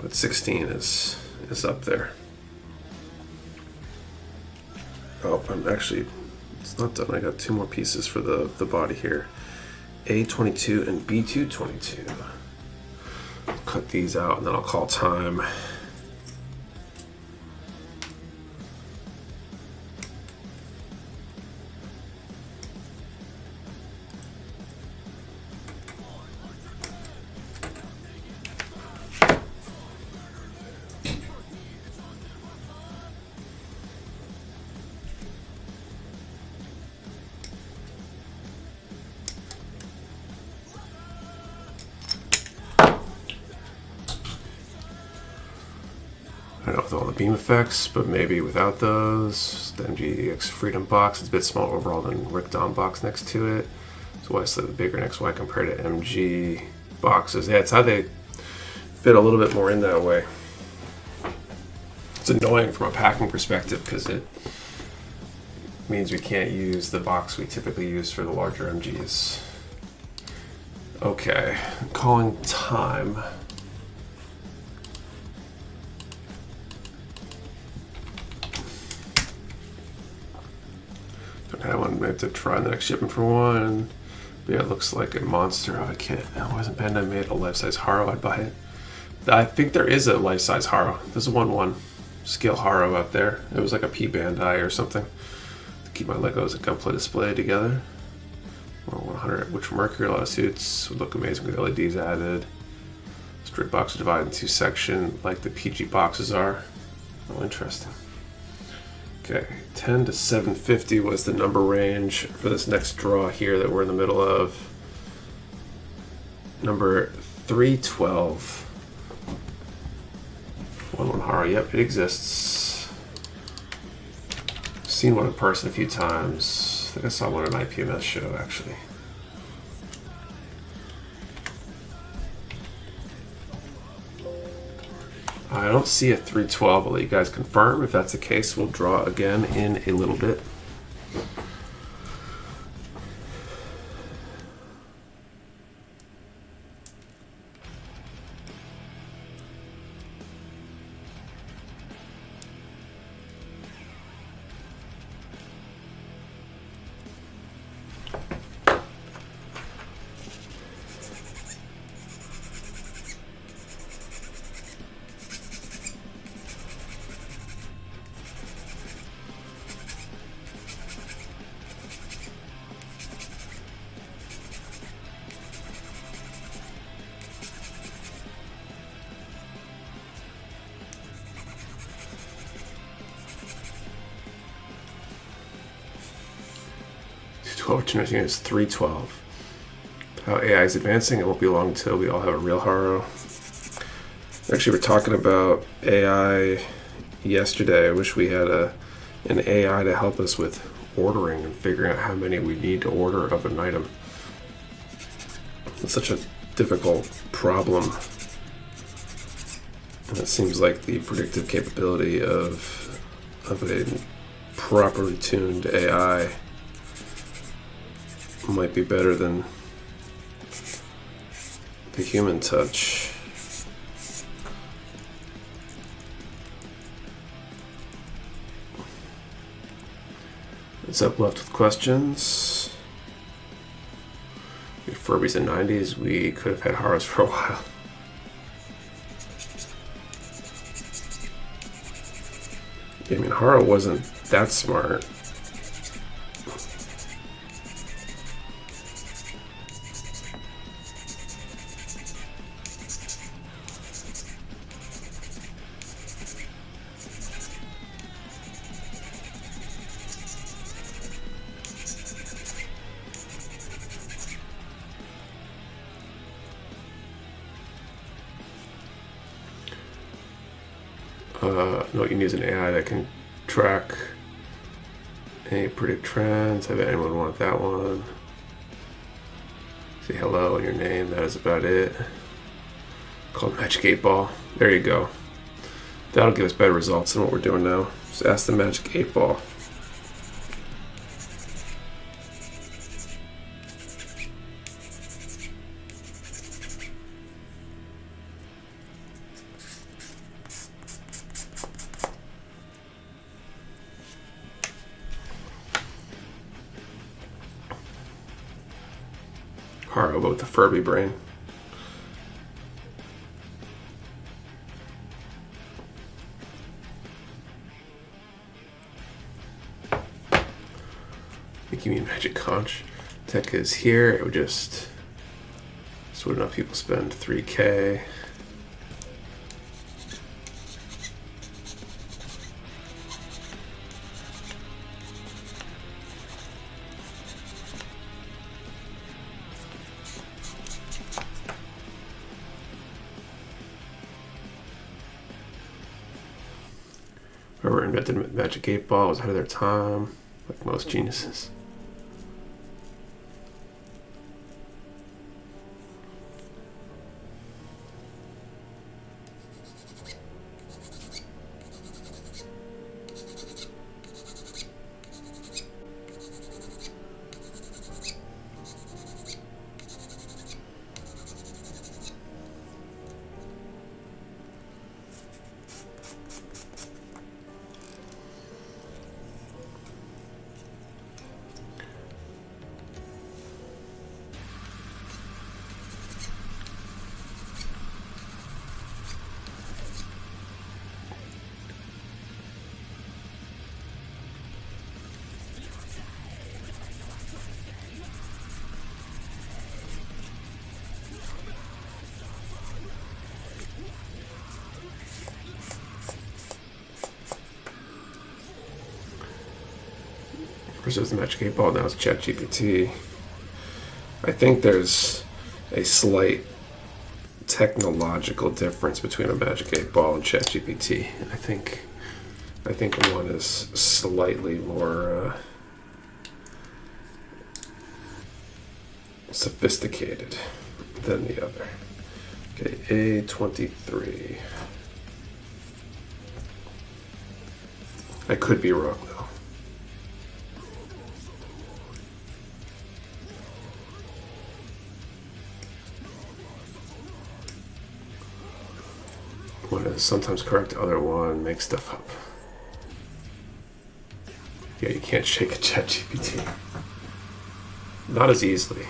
But 16 is up there. Oh, it's not done. I got two more pieces for the body here. A22 and B222. Cut these out and then I'll call time. I don't know with all the beam effects, but maybe without those. The MGX Freedom box is a bit smaller overall than Rick Dawn box next to it. So why slightly bigger next to why compared to MG boxes. Yeah, it's how they fit a little bit more in that way. It's annoying from a packing perspective because it means we can't use the box we typically use for the larger MGs. Okay, calling time. I want to try the next shipment for one. But yeah, it looks like a monster of a kit. Why hasn't Bandai made a life-size Haro? I'd buy it. I think there is a life-size Haro. There's a 1/1 scale Haro out there. It was like a P Bandai or something to keep my Legos and gunplay display together. Or 100, which Mercury, a lot of suits would look amazing with LEDs added. Straight box divided in two sections, like the PG boxes are. Oh, interesting. Okay, 10 to 750 was the number range for this next draw here that we're in the middle of. Number 312. 1/1 Haro, yep, it exists. I've seen one in person a few times. I think I saw one at an IPMS show, actually. I don't see a 312. I'll let you guys confirm. If that's the case, we'll draw again in a little bit. 12 tuners units, 312. How AI is advancing, it won't be long until we all have a real Haro. Actually, we're talking about AI yesterday. I wish we had an AI to help us with ordering and figuring out how many we need to order of an item. It's such a difficult problem. And it seems like the predictive capability of a properly tuned AI might be better than the human touch. It's up left with questions. We Furbies in the 90s, we could have had Haros for a while. I mean, Haro wasn't that smart. No, you can use an AI that can track any predict trends. I bet anyone wanted that one. Say hello and your name, that is about it. Called Magic 8 Ball. There you go. That'll give us better results than what we're doing now. Just ask the Magic 8 Ball. Haro, but with the Furby brain. I think you mean Magic Conch. Tech is here. It would just would enough people spend 3K. Whoever invented Magic 8 Ball was ahead of their time, like most geniuses. First it was the Magic 8 Ball, now it's ChatGPT. I think there's a slight technological difference between a Magic 8 Ball and ChatGPT. I think one is slightly more sophisticated than the other. Okay, A23. I could be wrong though. One is sometimes correct, the other one makes stuff up. Yeah, you can't shake a ChatGPT. Not as easily.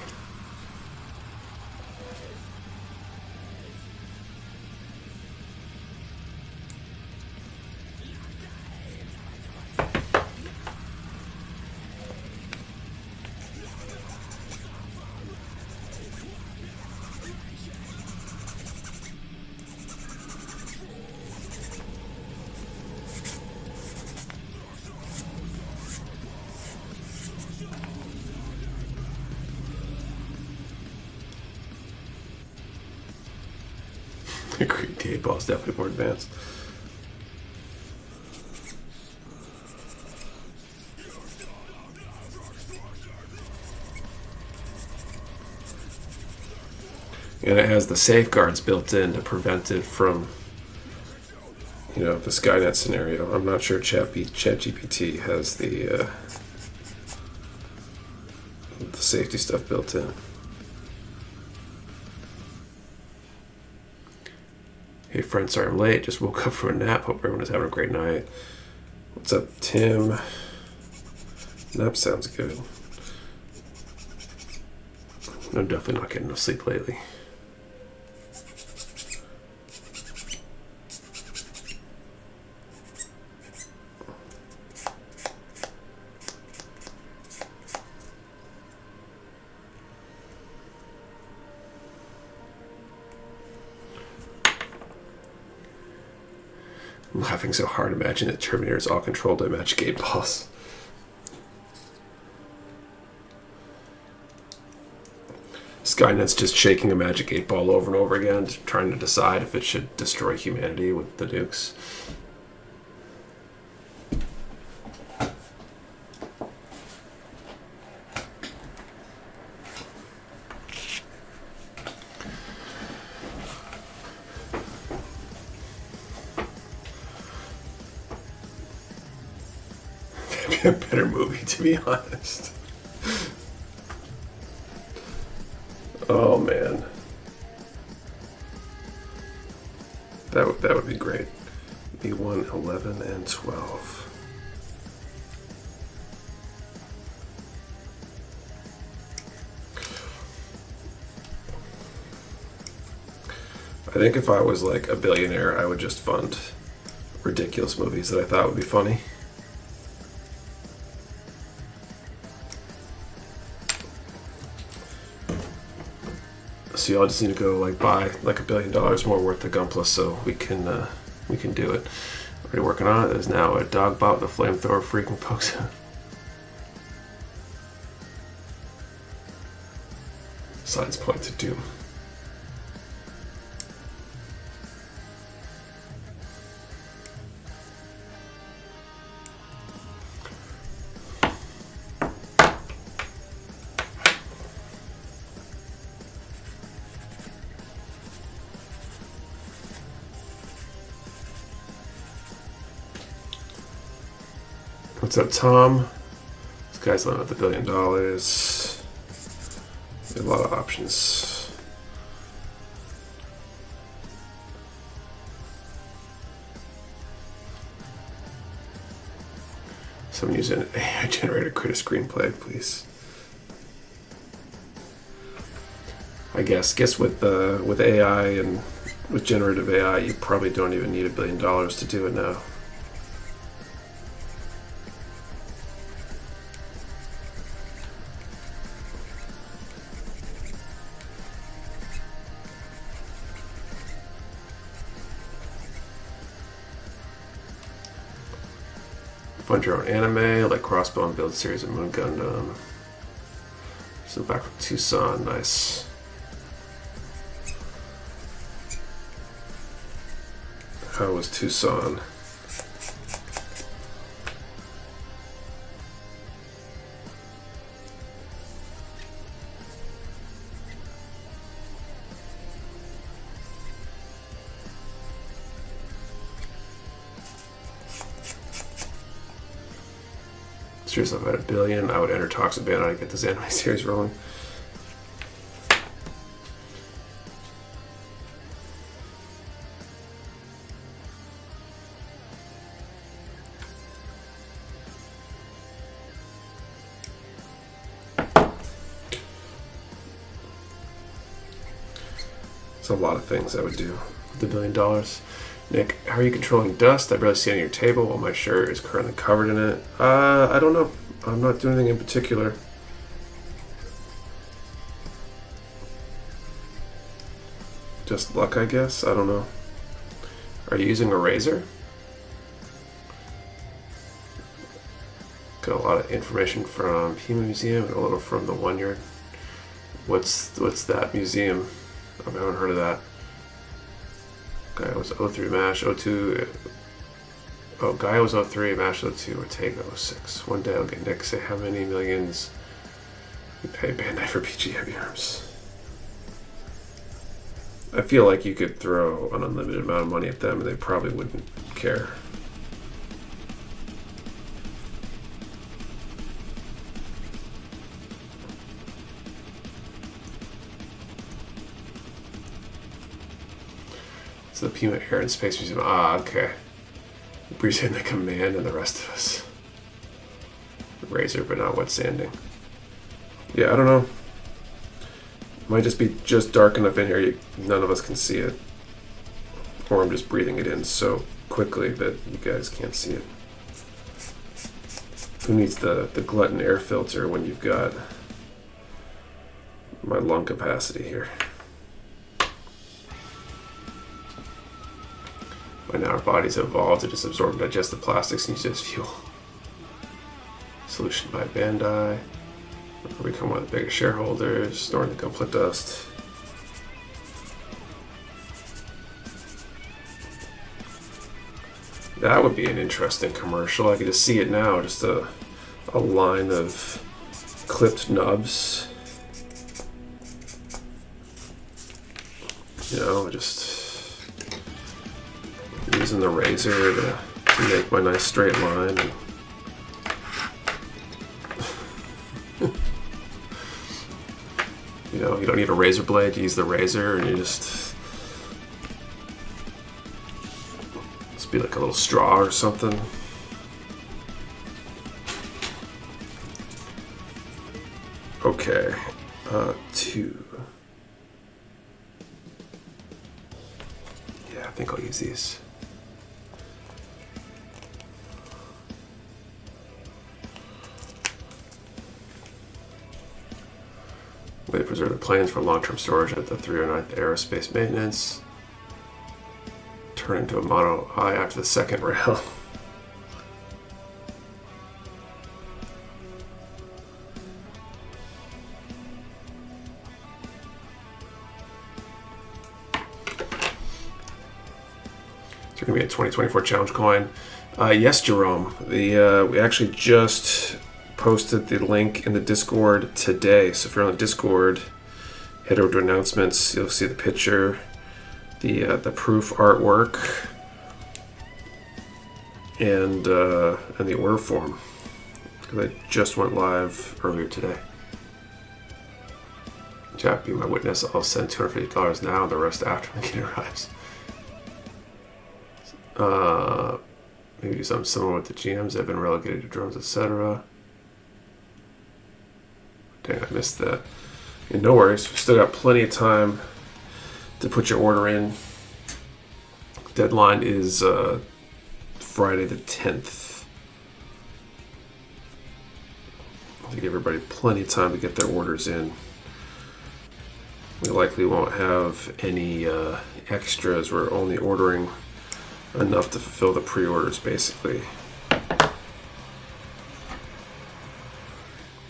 Agreed, the 8 ball is definitely more advanced. And it has the safeguards built in to prevent it from, you know, the Skynet scenario. I'm not sure ChatGPT has the safety stuff built in. Hey friend, sorry I'm late. Just woke up from a nap. Hope everyone is having a great night. What's up, Tim? Nap sounds good. I'm definitely not getting enough sleep lately. I'm laughing so hard, imagine that Terminator is all controlled by Magic 8 balls. Skynet's just shaking a Magic 8 ball over and over again, trying to decide if it should destroy humanity with the nukes. A better movie, to be honest. Oh man, that would be great. B1, 11, and 12. I think if I was like a billionaire, I would just fund ridiculous movies that I thought would be funny. So y'all just need to go like buy like $1 billion more worth of Gunpla so we can do it. Already working on it. There's now a dog bot with a flamethrower freaking folks out. Signs point to doom. What's up, Tom? This guy's living with $1 billion. A lot of options. Someone use an AI generator to create a screenplay, please. I guess with AI and with generative AI, you probably don't even need $1 billion to do it now. Fund your own anime, like Crossbow and build a series of Moon Gundam. So back from Tucson, nice. How was Tucson? Seriously, if I had $1 billion, I would enter talks with Bandai to get this anime series rolling. It's a lot of things I would do with $1 billion. Nick, how are you controlling dust? I barely see it on your table while my shirt is currently covered in it. I don't know. I'm not doing anything in particular. Just luck, I guess. I don't know. Are you using a razor? Got a lot of information from Human Museum and a little from the One Yard. What's that museum? I haven't heard of that. Guy was 03, Mash 02. Oh, Guy was 03, Mash 02, Ortega 06. One day I'll get Nick say how many millions you pay Bandai for PG Heavy Arms. I feel like you could throw an unlimited amount of money at them and they probably wouldn't care. It's the Pima Air and Space Museum. Ah, okay. Appreciating the command and the rest of us. Razor, but not wet sanding. Yeah, I don't know. Might just be just dark enough in here none of us can see it. Or I'm just breathing it in so quickly that you guys can't see it. Who needs the glutton air filter when you've got my lung capacity here? By now our bodies have evolved to just absorb and digest the plastics and use it as fuel. Solution by Bandai. We'll become one of the biggest shareholders, snorting the complete dust. That would be an interesting commercial. I could just see it now, just a line of clipped nubs. You know, just using the razor to make my nice straight line. And you know, you don't need a razor blade to use the razor, and you just be like a little straw or something. Okay, 2. Yeah, I think I'll use these. Way to preserve the planes for long-term storage at the 309th Aerospace Maintenance. Turn into a mono eye after the second rail. Is there going to be a 2024 challenge coin? Yes, Jerome. We actually just posted the link in the Discord today. So if you're on the Discord, head over to announcements. You'll see the picture, the proof artwork, and the order form. Because I just went live earlier today. Jack, be my witness. I'll send $250 now, and the rest after the kid arrives. Maybe do something similar with the GMs that have been relegated to drones, etc. Dang, I missed that. Yeah, no worries. We've still got plenty of time to put your order in. Deadline is Friday the 10th. To give everybody plenty of time to get their orders in. We likely won't have any extras. We're only ordering enough to fulfill the pre-orders, basically.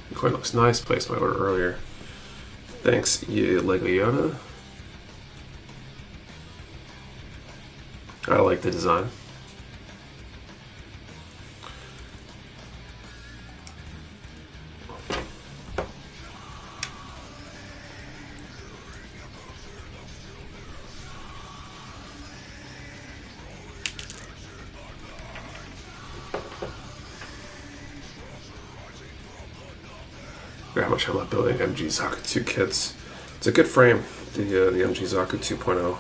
The coin looks nice. Placed my order earlier. Thanks, Lego Yoda. I like the design. How much I love building MG Zaku 2 kits. It's a good frame, the MG Zaku 2.0.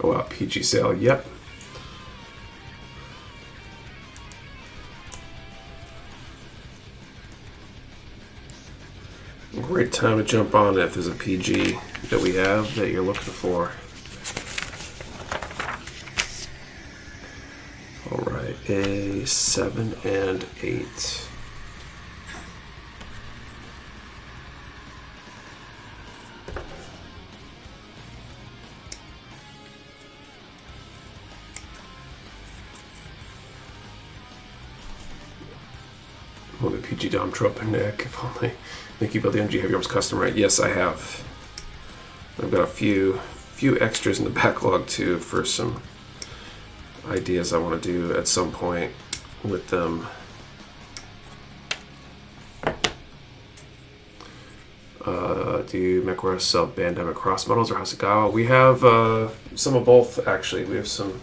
Oh wow, PG sale, yep. Great time to jump on if there's a PG that we have that you're looking for. a 7 and 8. Well, the PG Dom trope and Nick, if only. Nick, you built the MG Heavy Arms custom, right? Yes, I have. I've got a few extras in the backlog too for some ideas I want to do at some point with them. Do Mecha Warehouse sell Bandai Cross models or Hasegawa? We have some of both, actually. We have some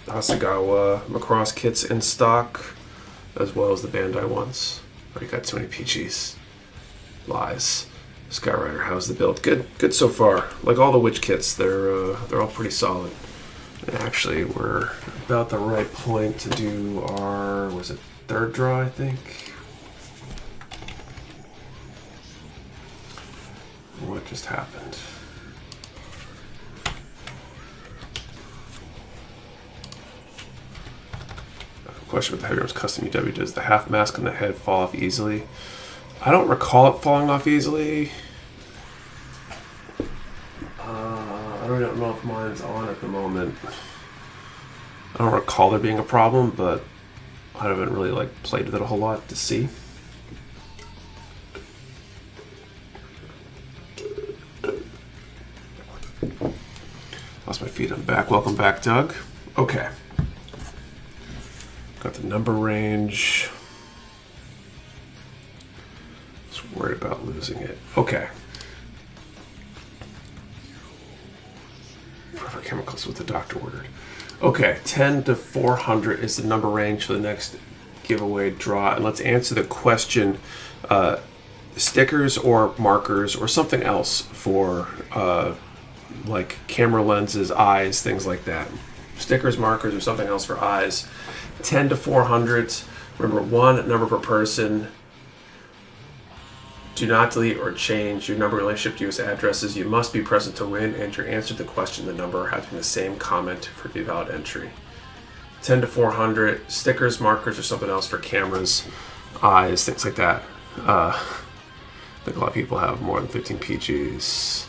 Hasegawa Macross kits in stock, as well as the Bandai ones. Already got too many PGs. Lies. Skyrider, how's the build? Good so far. Like all the witch kits, they're all pretty solid. And actually, we're about the right point to do our, was it third draw, I think? What just happened? Question with the Heavy Arms Custom UW, does the half mask on the head fall off easily? I don't recall it falling off easily. I don't know if mine's on at the moment. I don't recall there being a problem, but I haven't really played with it a whole lot to see. Lost my feet, I'm back. Welcome back, Doug. Okay. Got the number range. Just worried about losing it. Okay. Forever chemicals what the doctor ordered. Okay, 10 to 400 is the number range for the next giveaway draw. And let's answer the question, stickers or markers or something else for like camera lenses, eyes, things like that. Stickers, markers, or something else for eyes. 10 to 400. Remember, one number per person. Do not delete or change your number relationship to US addresses. You must be present to win, and your answer to the question, the number, having the same comment for the valid entry. 10 to 400. Stickers, markers, or something else for cameras, eyes, things like that. I think a lot of people have more than 15 PGs.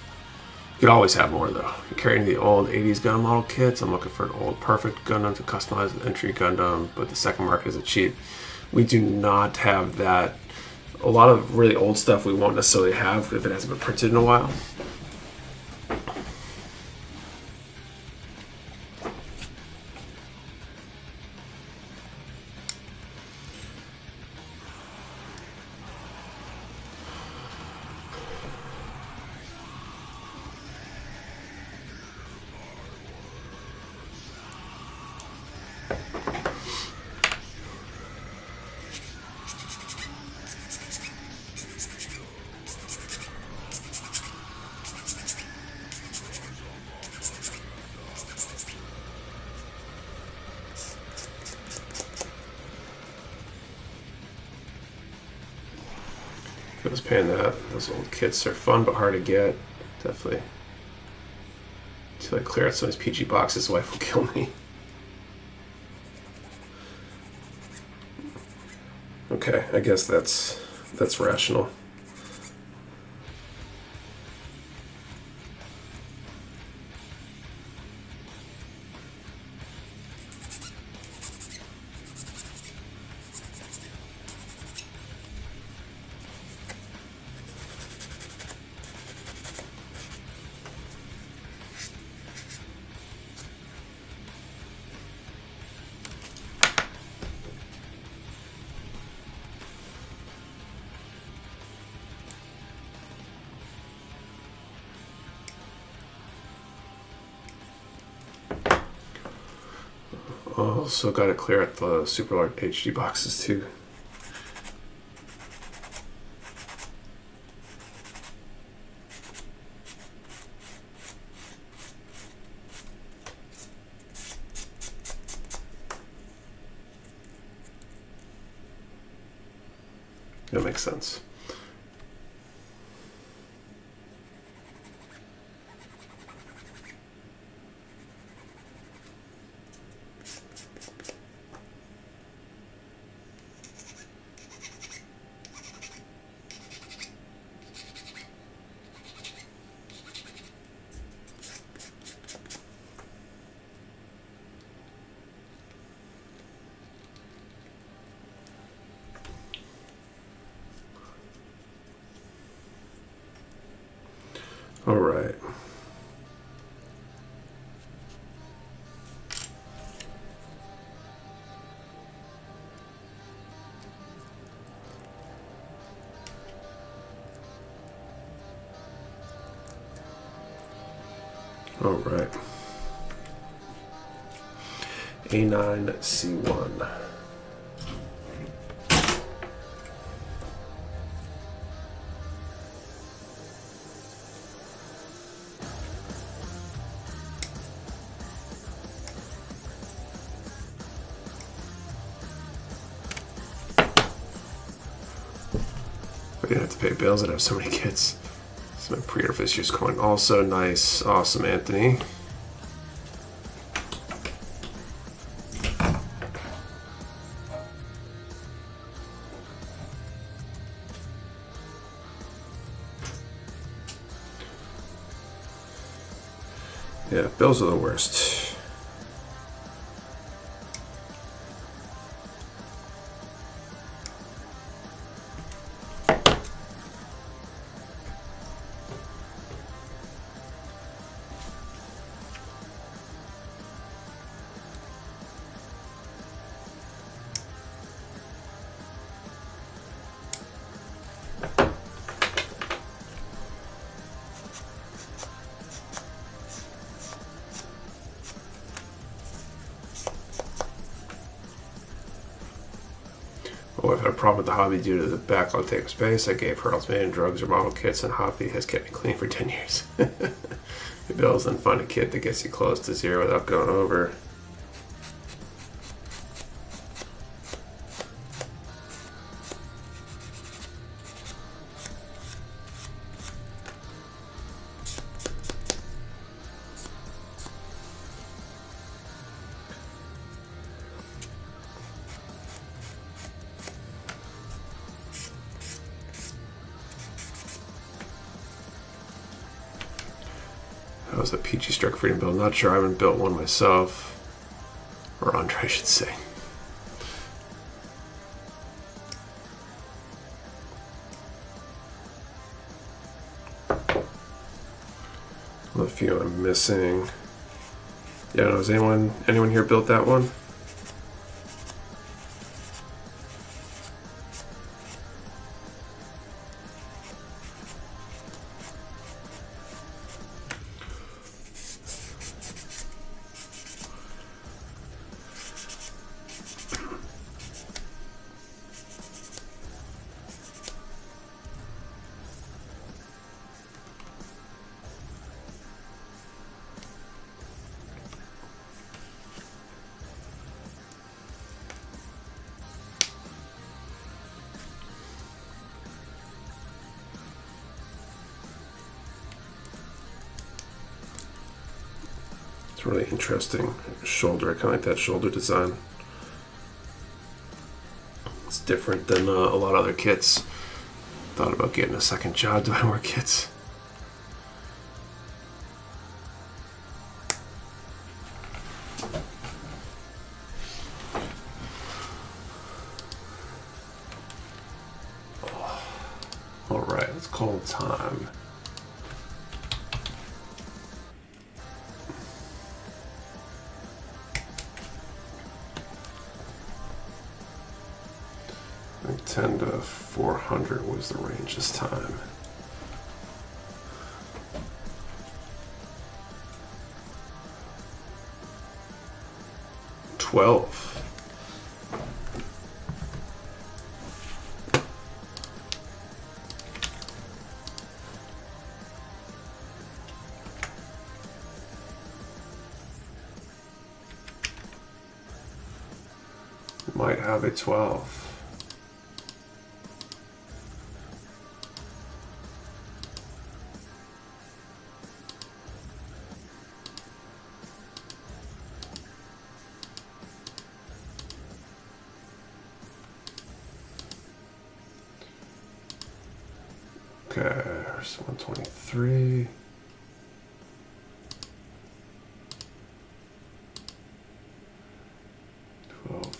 You could always have more though. You're carrying the old 80s Gundam model kits. I'm looking for an old perfect Gundam to customize the entry Gundam, but the second market is cheap. We do not have that. A lot of really old stuff we won't necessarily have if it hasn't been printed in a while. I was paying that. Those old kits are fun but hard to get. Definitely. Until I clear out some of these PG boxes, wife will kill me. Okay, I guess that's rational. Also got to clear out the super large HD boxes too. That makes sense. All right. All right. A9C1. I didn't have to pay bills. I'd have so many kids. So my pre-order for this year's coin. Also nice. Awesome, Anthony. Yeah, bills are the worst. Oh, I've had a problem with the hobby due to the backlog taking space. I gave her ultimatum drugs or model kits, and hobby has kept me clean for 10 years. The bills, then find a kit that gets you close to zero without going over. That was a peachy Struck Freedom build. Not sure, I haven't built one myself. Or Andre, I should say. A few I'm missing. Yeah, has anyone here built that one? Really interesting shoulder. I kind of like that shoulder design. It's different than a lot of other kits. Thought about getting a second job doing more kits. All right, let's call time. I think 10 to 400 was the range this time. $12. Might have a 12. Okay, there's 123.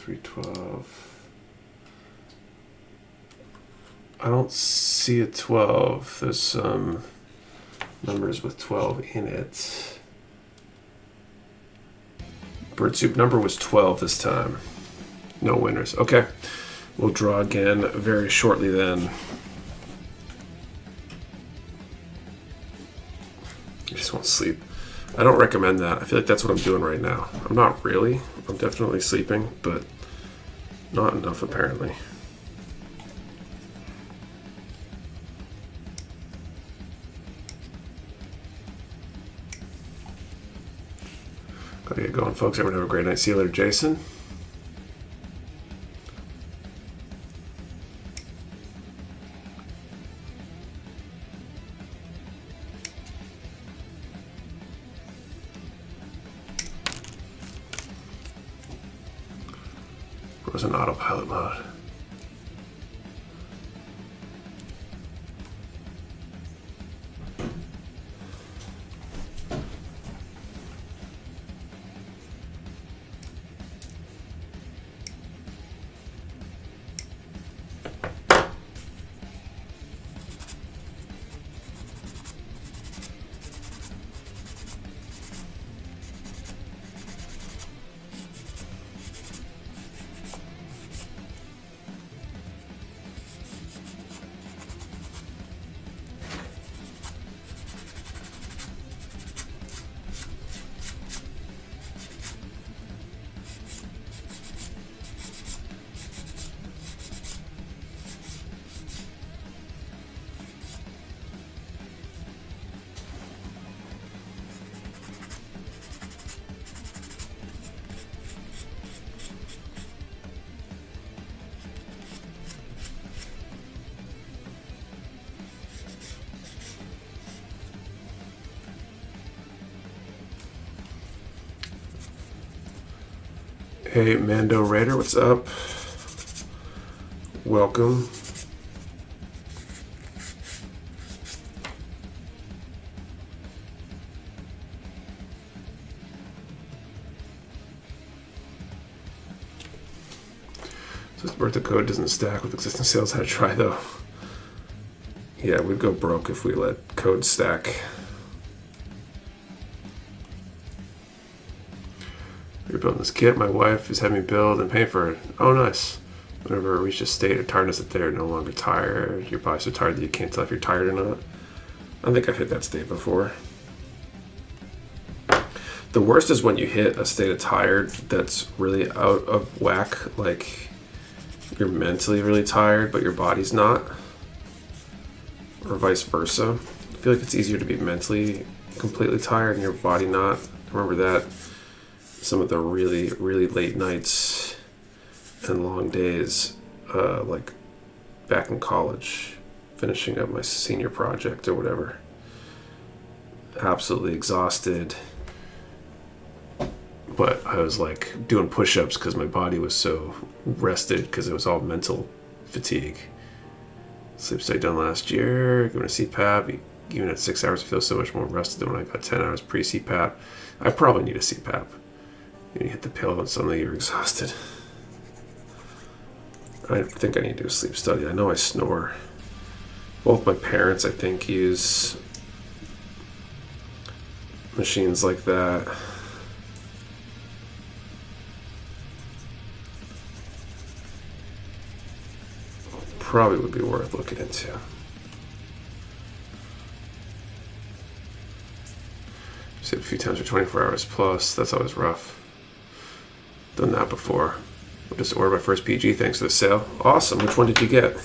$312. I don't see a 12. There's some Numbers with 12 in it. Bird soup number was 12 this time. No winners. Okay. We'll draw again very shortly then. I just want to sleep. I don't recommend that. I feel like that's what I'm doing right now. I'm not really. I'm definitely sleeping, but not enough apparently. Gotta get going, folks. Everyone have a great night. See you later, Jason. It was an autopilot mode. Hey, Mando Raider, what's up? Welcome. So this birthday code doesn't stack with existing sales. How to try though? Yeah, we'd go broke if we let code stack. You're building this kit. My wife is having me build and pay for it. Oh, nice. Whenever it reaches a state of tiredness that they're no longer tired, you're probably so tired that you can't tell if you're tired or not. I think I've hit that state before. The worst is when you hit a state of tired that's really out of whack, like you're mentally really tired, but your body's not, or vice versa. I feel like it's easier to be mentally completely tired and your body not. I remember that. Some of the really, really late nights and long days, like back in college, finishing up my senior project or whatever. Absolutely exhausted. But I was like doing push-ups because my body was so rested because it was all mental fatigue. Sleep study done last year, going to CPAP. Even at 6 hours, I feel so much more rested than when I got 10 hours pre-CPAP. I probably need a CPAP. You hit the pill and suddenly you're exhausted. I think I need to do a sleep study. I know I snore. Both my parents, I think, use machines like that. Probably would be worth looking into. Sleep a few times for 24 hours plus. That's always rough. Done that before. I just ordered my first PG thanks to the sale. Awesome. Which one did you get?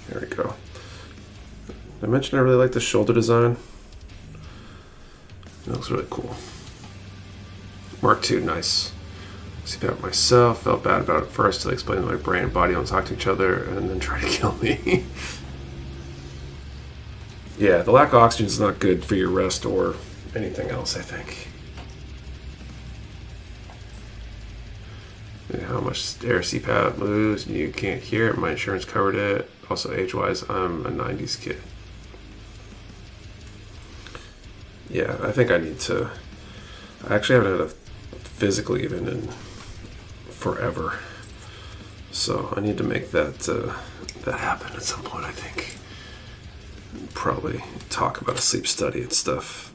There we go. I mentioned I really like the shoulder design. It looks really cool. Mark II, nice. sleep out myself. Felt bad about it first till I explained that my brain and body don't talk to each other and then try to kill me. Yeah, the lack of oxygen is not good for your rest or anything else, I think. And how much air CPAP moves, you can't hear it. My insurance covered it. Also, age-wise, I'm a 90s kid. Yeah, I think I need to... I actually haven't had a physical even in forever. So I need to make that that happen at some point, I think. Probably talk about a sleep study and stuff.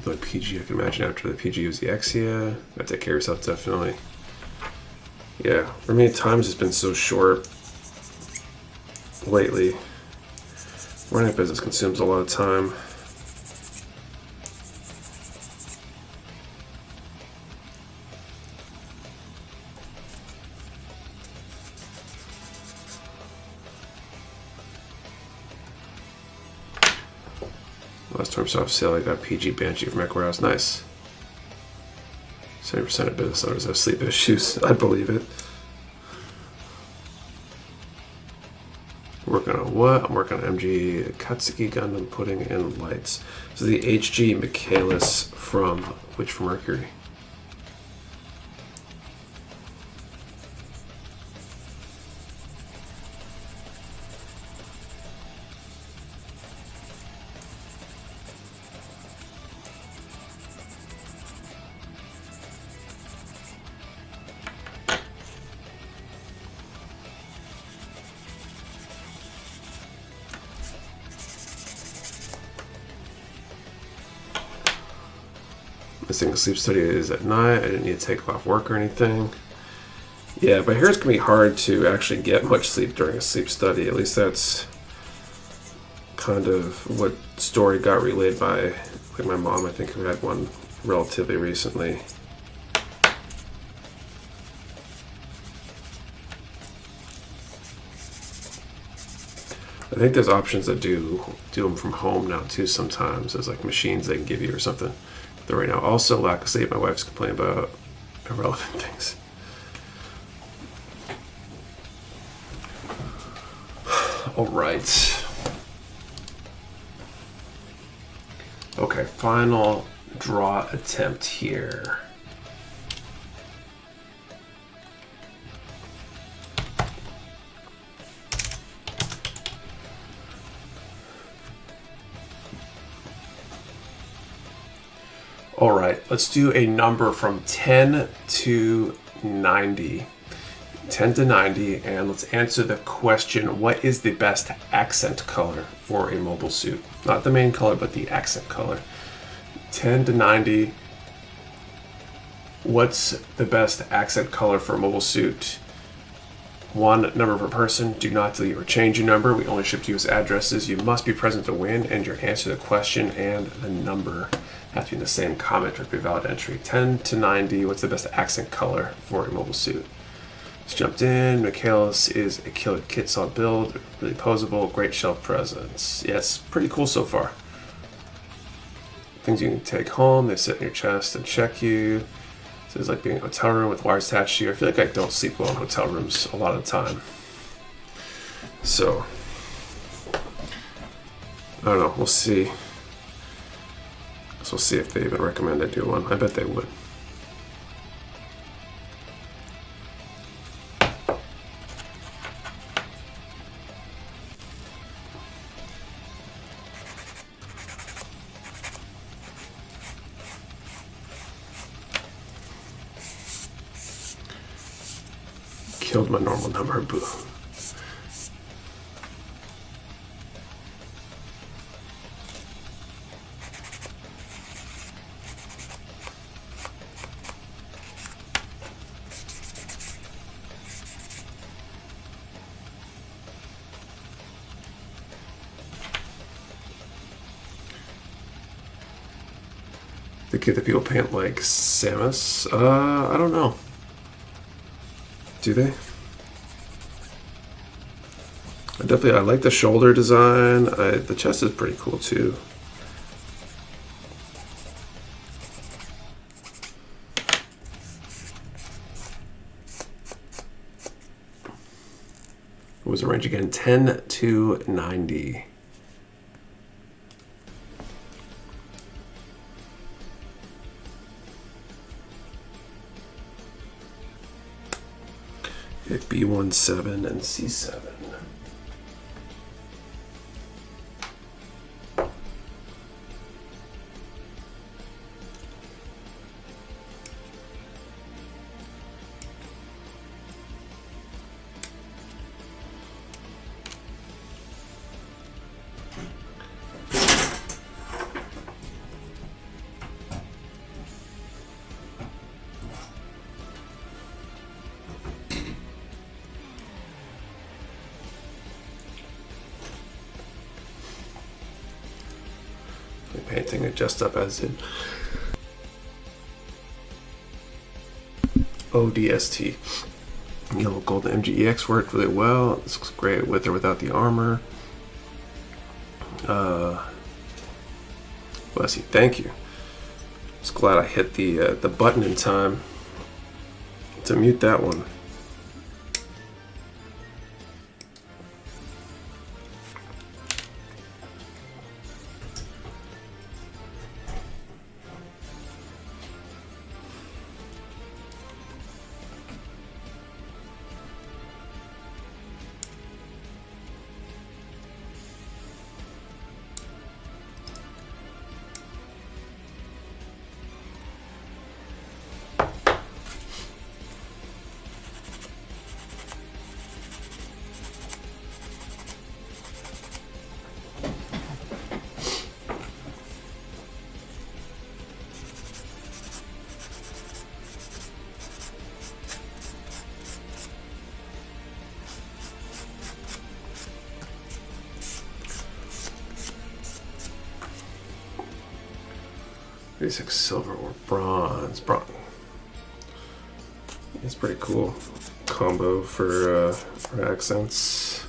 Like PG, I can imagine after the PG was the Exia. Gotta take care of yourself, definitely. Yeah, for me, times has been so short lately. Running a business consumes a lot of time. Last time I saw sale, I got PG Banshee from Mecha Warehouse. Nice. 70% of business owners have sleep issues. I believe it. Working on what? I'm working on MG Katsuki Gundam putting in lights. So the HG Michaelis from which from Mercury? Missing a sleep study is at night. I didn't need to take off work or anything. Yeah, but here it's going to be hard to actually get much sleep during a sleep study. At least that's kind of what story got relayed by like my mom, I think, who had one relatively recently. I think there's options that do them from home now too sometimes. There's like machines they can give you or something. But right now, also lack of sleep. My wife's complaining about irrelevant things. All right. Okay, final draw attempt here. All right, let's do a number from 10 to 90. 10 to 90, and let's answer the question, what is the best accent color for a mobile suit? Not the main color, but the accent color. 10 to 90, what's the best accent color for a mobile suit? One number per person. Do not delete or change your number. We only ship to US addresses. You must be present to win, and your answer to the question and the number have to be in the same comment or be valid entry. 10 to 90, what's the best accent color for a mobile suit? Just jumped in. Michaelis is a killer kit, solid build, really posable, great shelf presence. Yeah, it's pretty cool so far. Things you can take home, they sit in your chest and check you. So it's like being in a hotel room with wires attached to you. I feel like I don't sleep well in hotel rooms a lot of the time. So, I don't know, we'll see. So we'll see if they even recommend I do one. I bet they would. Killed my normal number, boo. The kid that people paint like Samus? I don't know. Do they? I like the shoulder design. The chest is pretty cool too. What was the range again? 10 to 90. Hit B17 and C7. Painting it just up as in ODST. Yellow Golden MGEX worked really well. This looks great with or without the armor. Bless you. Thank you. Just glad I hit the button in time to mute that one. Basic silver or bronze. It's pretty cool combo for accents.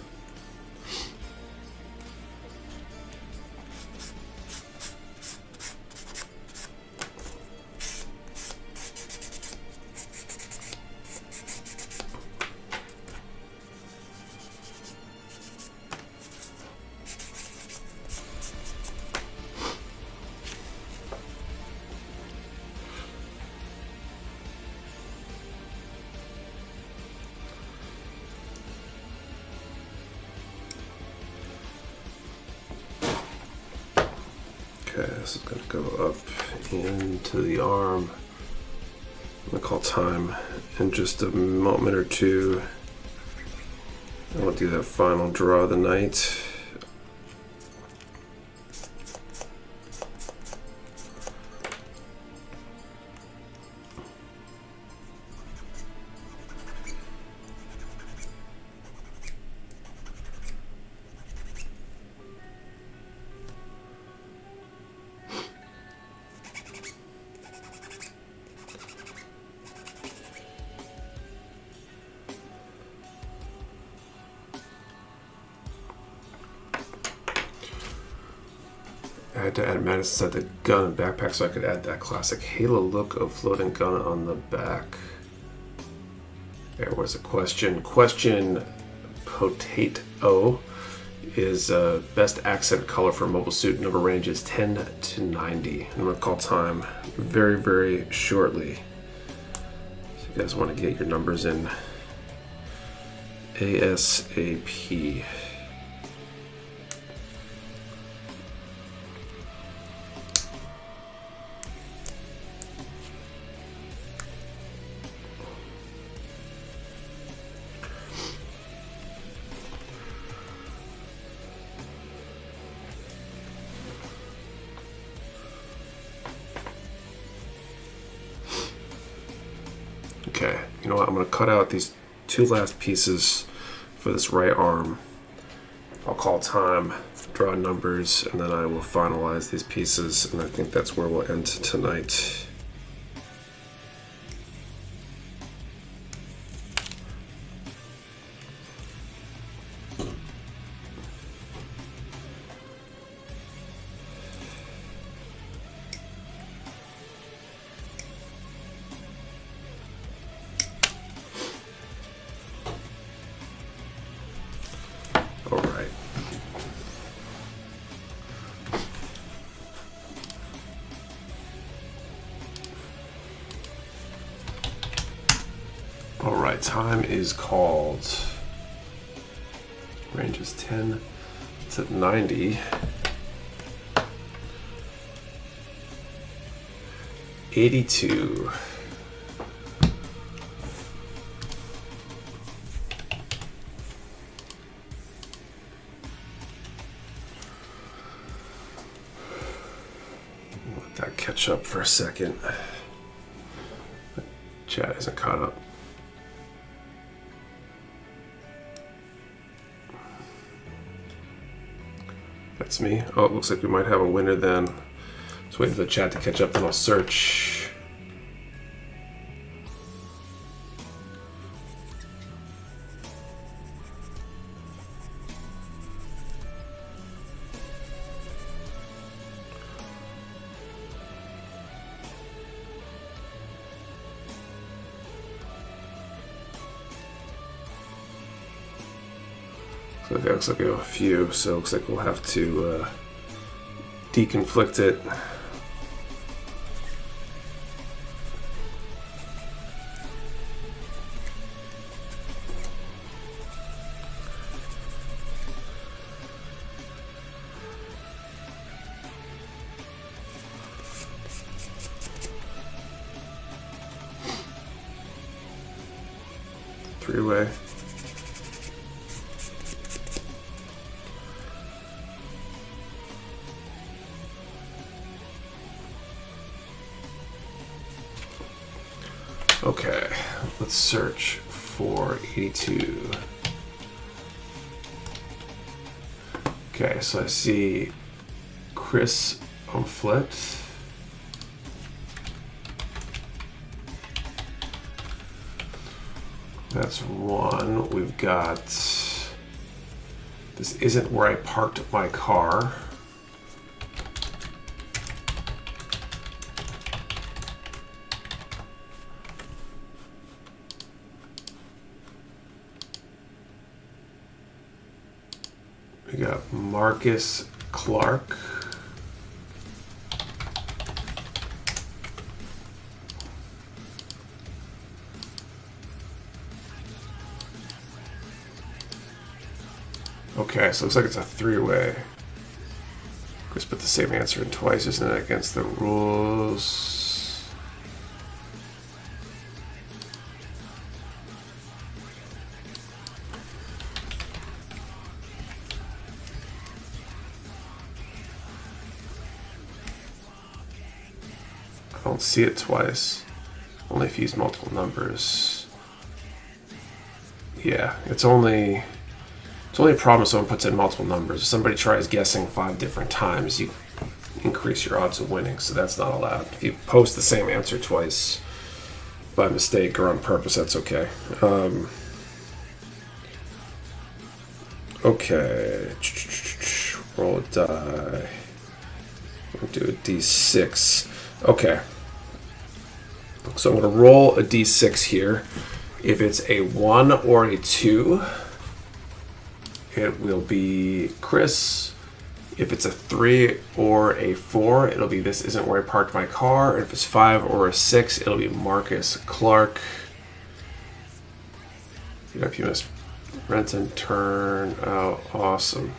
Okay, this is going to go up into the arm. I'm going to call time in just a moment or two. I want to do that final draw of the night. I had to add madness inside the gun and backpack so I could add that classic Halo look of floating gun on the back. There was a question. Question Potato is best accent color for a mobile suit. Number range is 10 to 90. I'm going to call time very, very shortly. So you guys want to get your numbers in ASAP. Okay, you know what? I'm going to cut out these two last pieces for this right arm. I'll call time, draw numbers, and then I will finalize these pieces, and I think that's where we'll end tonight. Alright, time is called. Range is 10 to 90. 82. Let that catch up for a second. Chat isn't caught up. That's me. Oh, it looks like we might have a winner then. Let's wait for the chat to catch up, then I'll search. So it looks like we have a few, so it looks like we'll have to deconflict it. Three-way. Okay, let's search for 82. Okay, so I see Chris on flipped. That's one. We've got, this isn't where I parked my car. We got Marcus Clark. Okay, so it looks like it's a three-way. Just put the same answer in twice, isn't it? Against the rules. I don't see it twice. Only if you use multiple numbers. Yeah, it's only a problem if someone puts in multiple numbers. If somebody tries guessing 5 different times, you increase your odds of winning, so that's not allowed. If you post the same answer twice by mistake or on purpose, that's okay. Okay. Roll a die. We'll do a d6. Okay. So I'm going to roll a d6 here. If it's a 1 or a 2, it will be Chris. If it's a 3 or a 4, it'll be this isn't where I parked my car. And if it's 5 or a 6, it'll be Marcus Clark. If you missed rent and turn. Oh, awesome.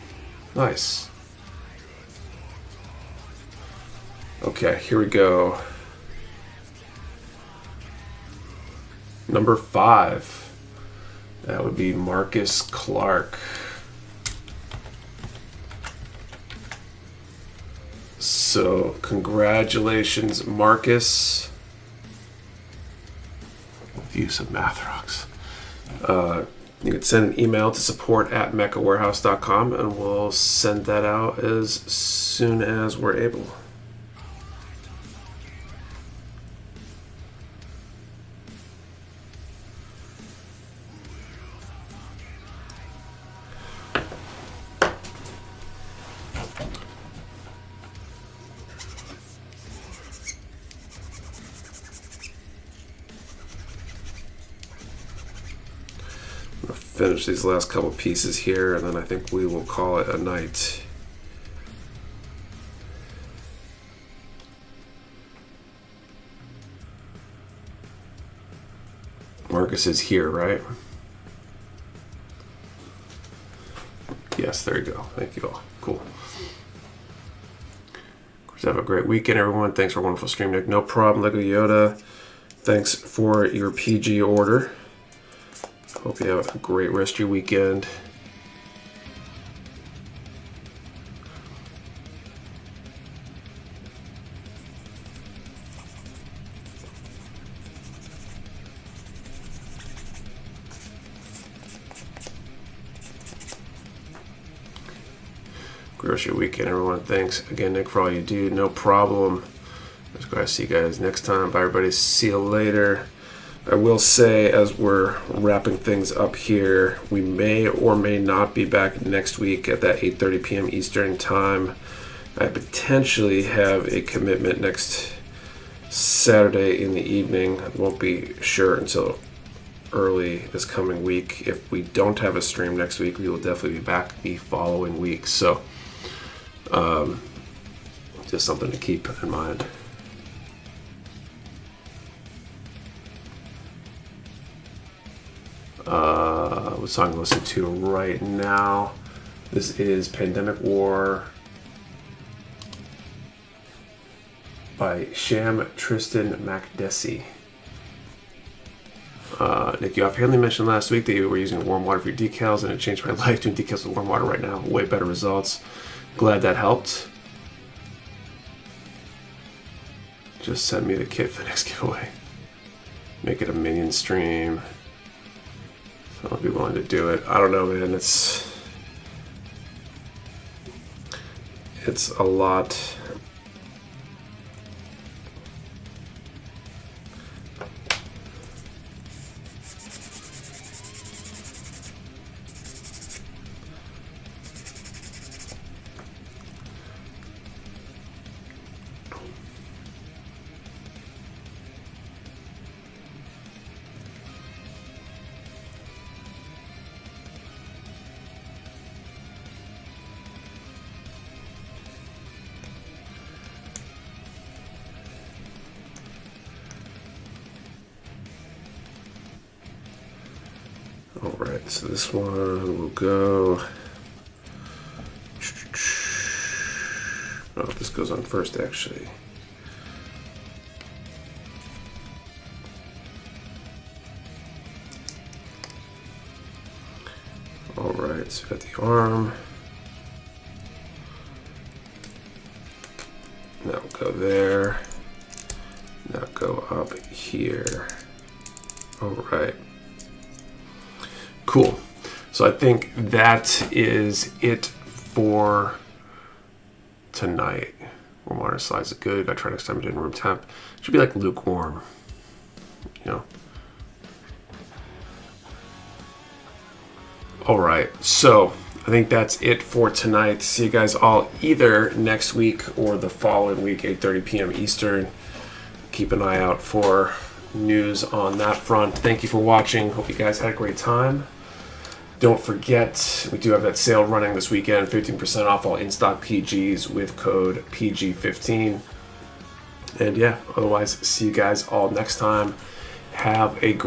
Nice. Okay, here we go. Number 5. That would be Marcus Clark. So, congratulations, Marcus. With use of math rocks. you can send an email to support@mechawarehouse.com, and we'll send that out as soon as we're able. Finish these last couple pieces here, and then I think we will call it a night. Marcus is here, right? Yes, there you go. Thank you all. Cool. Of course, have a great weekend, everyone. Thanks for a wonderful stream, Nick. No problem, Lego Yoda. Thanks for your PG order. Hope you have a great rest of your weekend. Great rest of your weekend, everyone. Thanks again, Nick, for all you do. No problem. Just glad to see you guys next time. Bye, everybody. See you later. I will say, as we're wrapping things up here, we may or may not be back next week at that 8:30 p.m. Eastern time. I potentially have a commitment next Saturday in the evening. I won't be sure until early this coming week. If we don't have a stream next week, we will definitely be back the following week. So, just something to keep in mind. What song I'm listening to right now? This is Pandemic War by Sham Tristan Macdesi. Nick, you offhandedly mentioned last week that you were using warm water for your decals, and it changed my life doing decals with warm water right now. Way better results. Glad that helped. Just send me the kit for the next giveaway. Make it a minion stream. So I'll be willing to do it. I don't know, man. It's a lot. Alright, so this one will go. Oh, this goes on first, actually. Alright, so we got the arm. Now we'll go there. Now go up here. Alright. Cool. So I think that is it for tonight. Warm water slides is good. I try next time to do it in room temp. Should be like lukewarm. You know. Alright, so I think that's it for tonight. See you guys all either next week or the following week, 8:30 p.m. Eastern. Keep an eye out for news on that front. Thank you for watching. Hope you guys had a great time. Don't forget, we do have that sale running this weekend, 15% off all in-stock PGs with code PG15. And yeah, otherwise, see you guys all next time. Have a great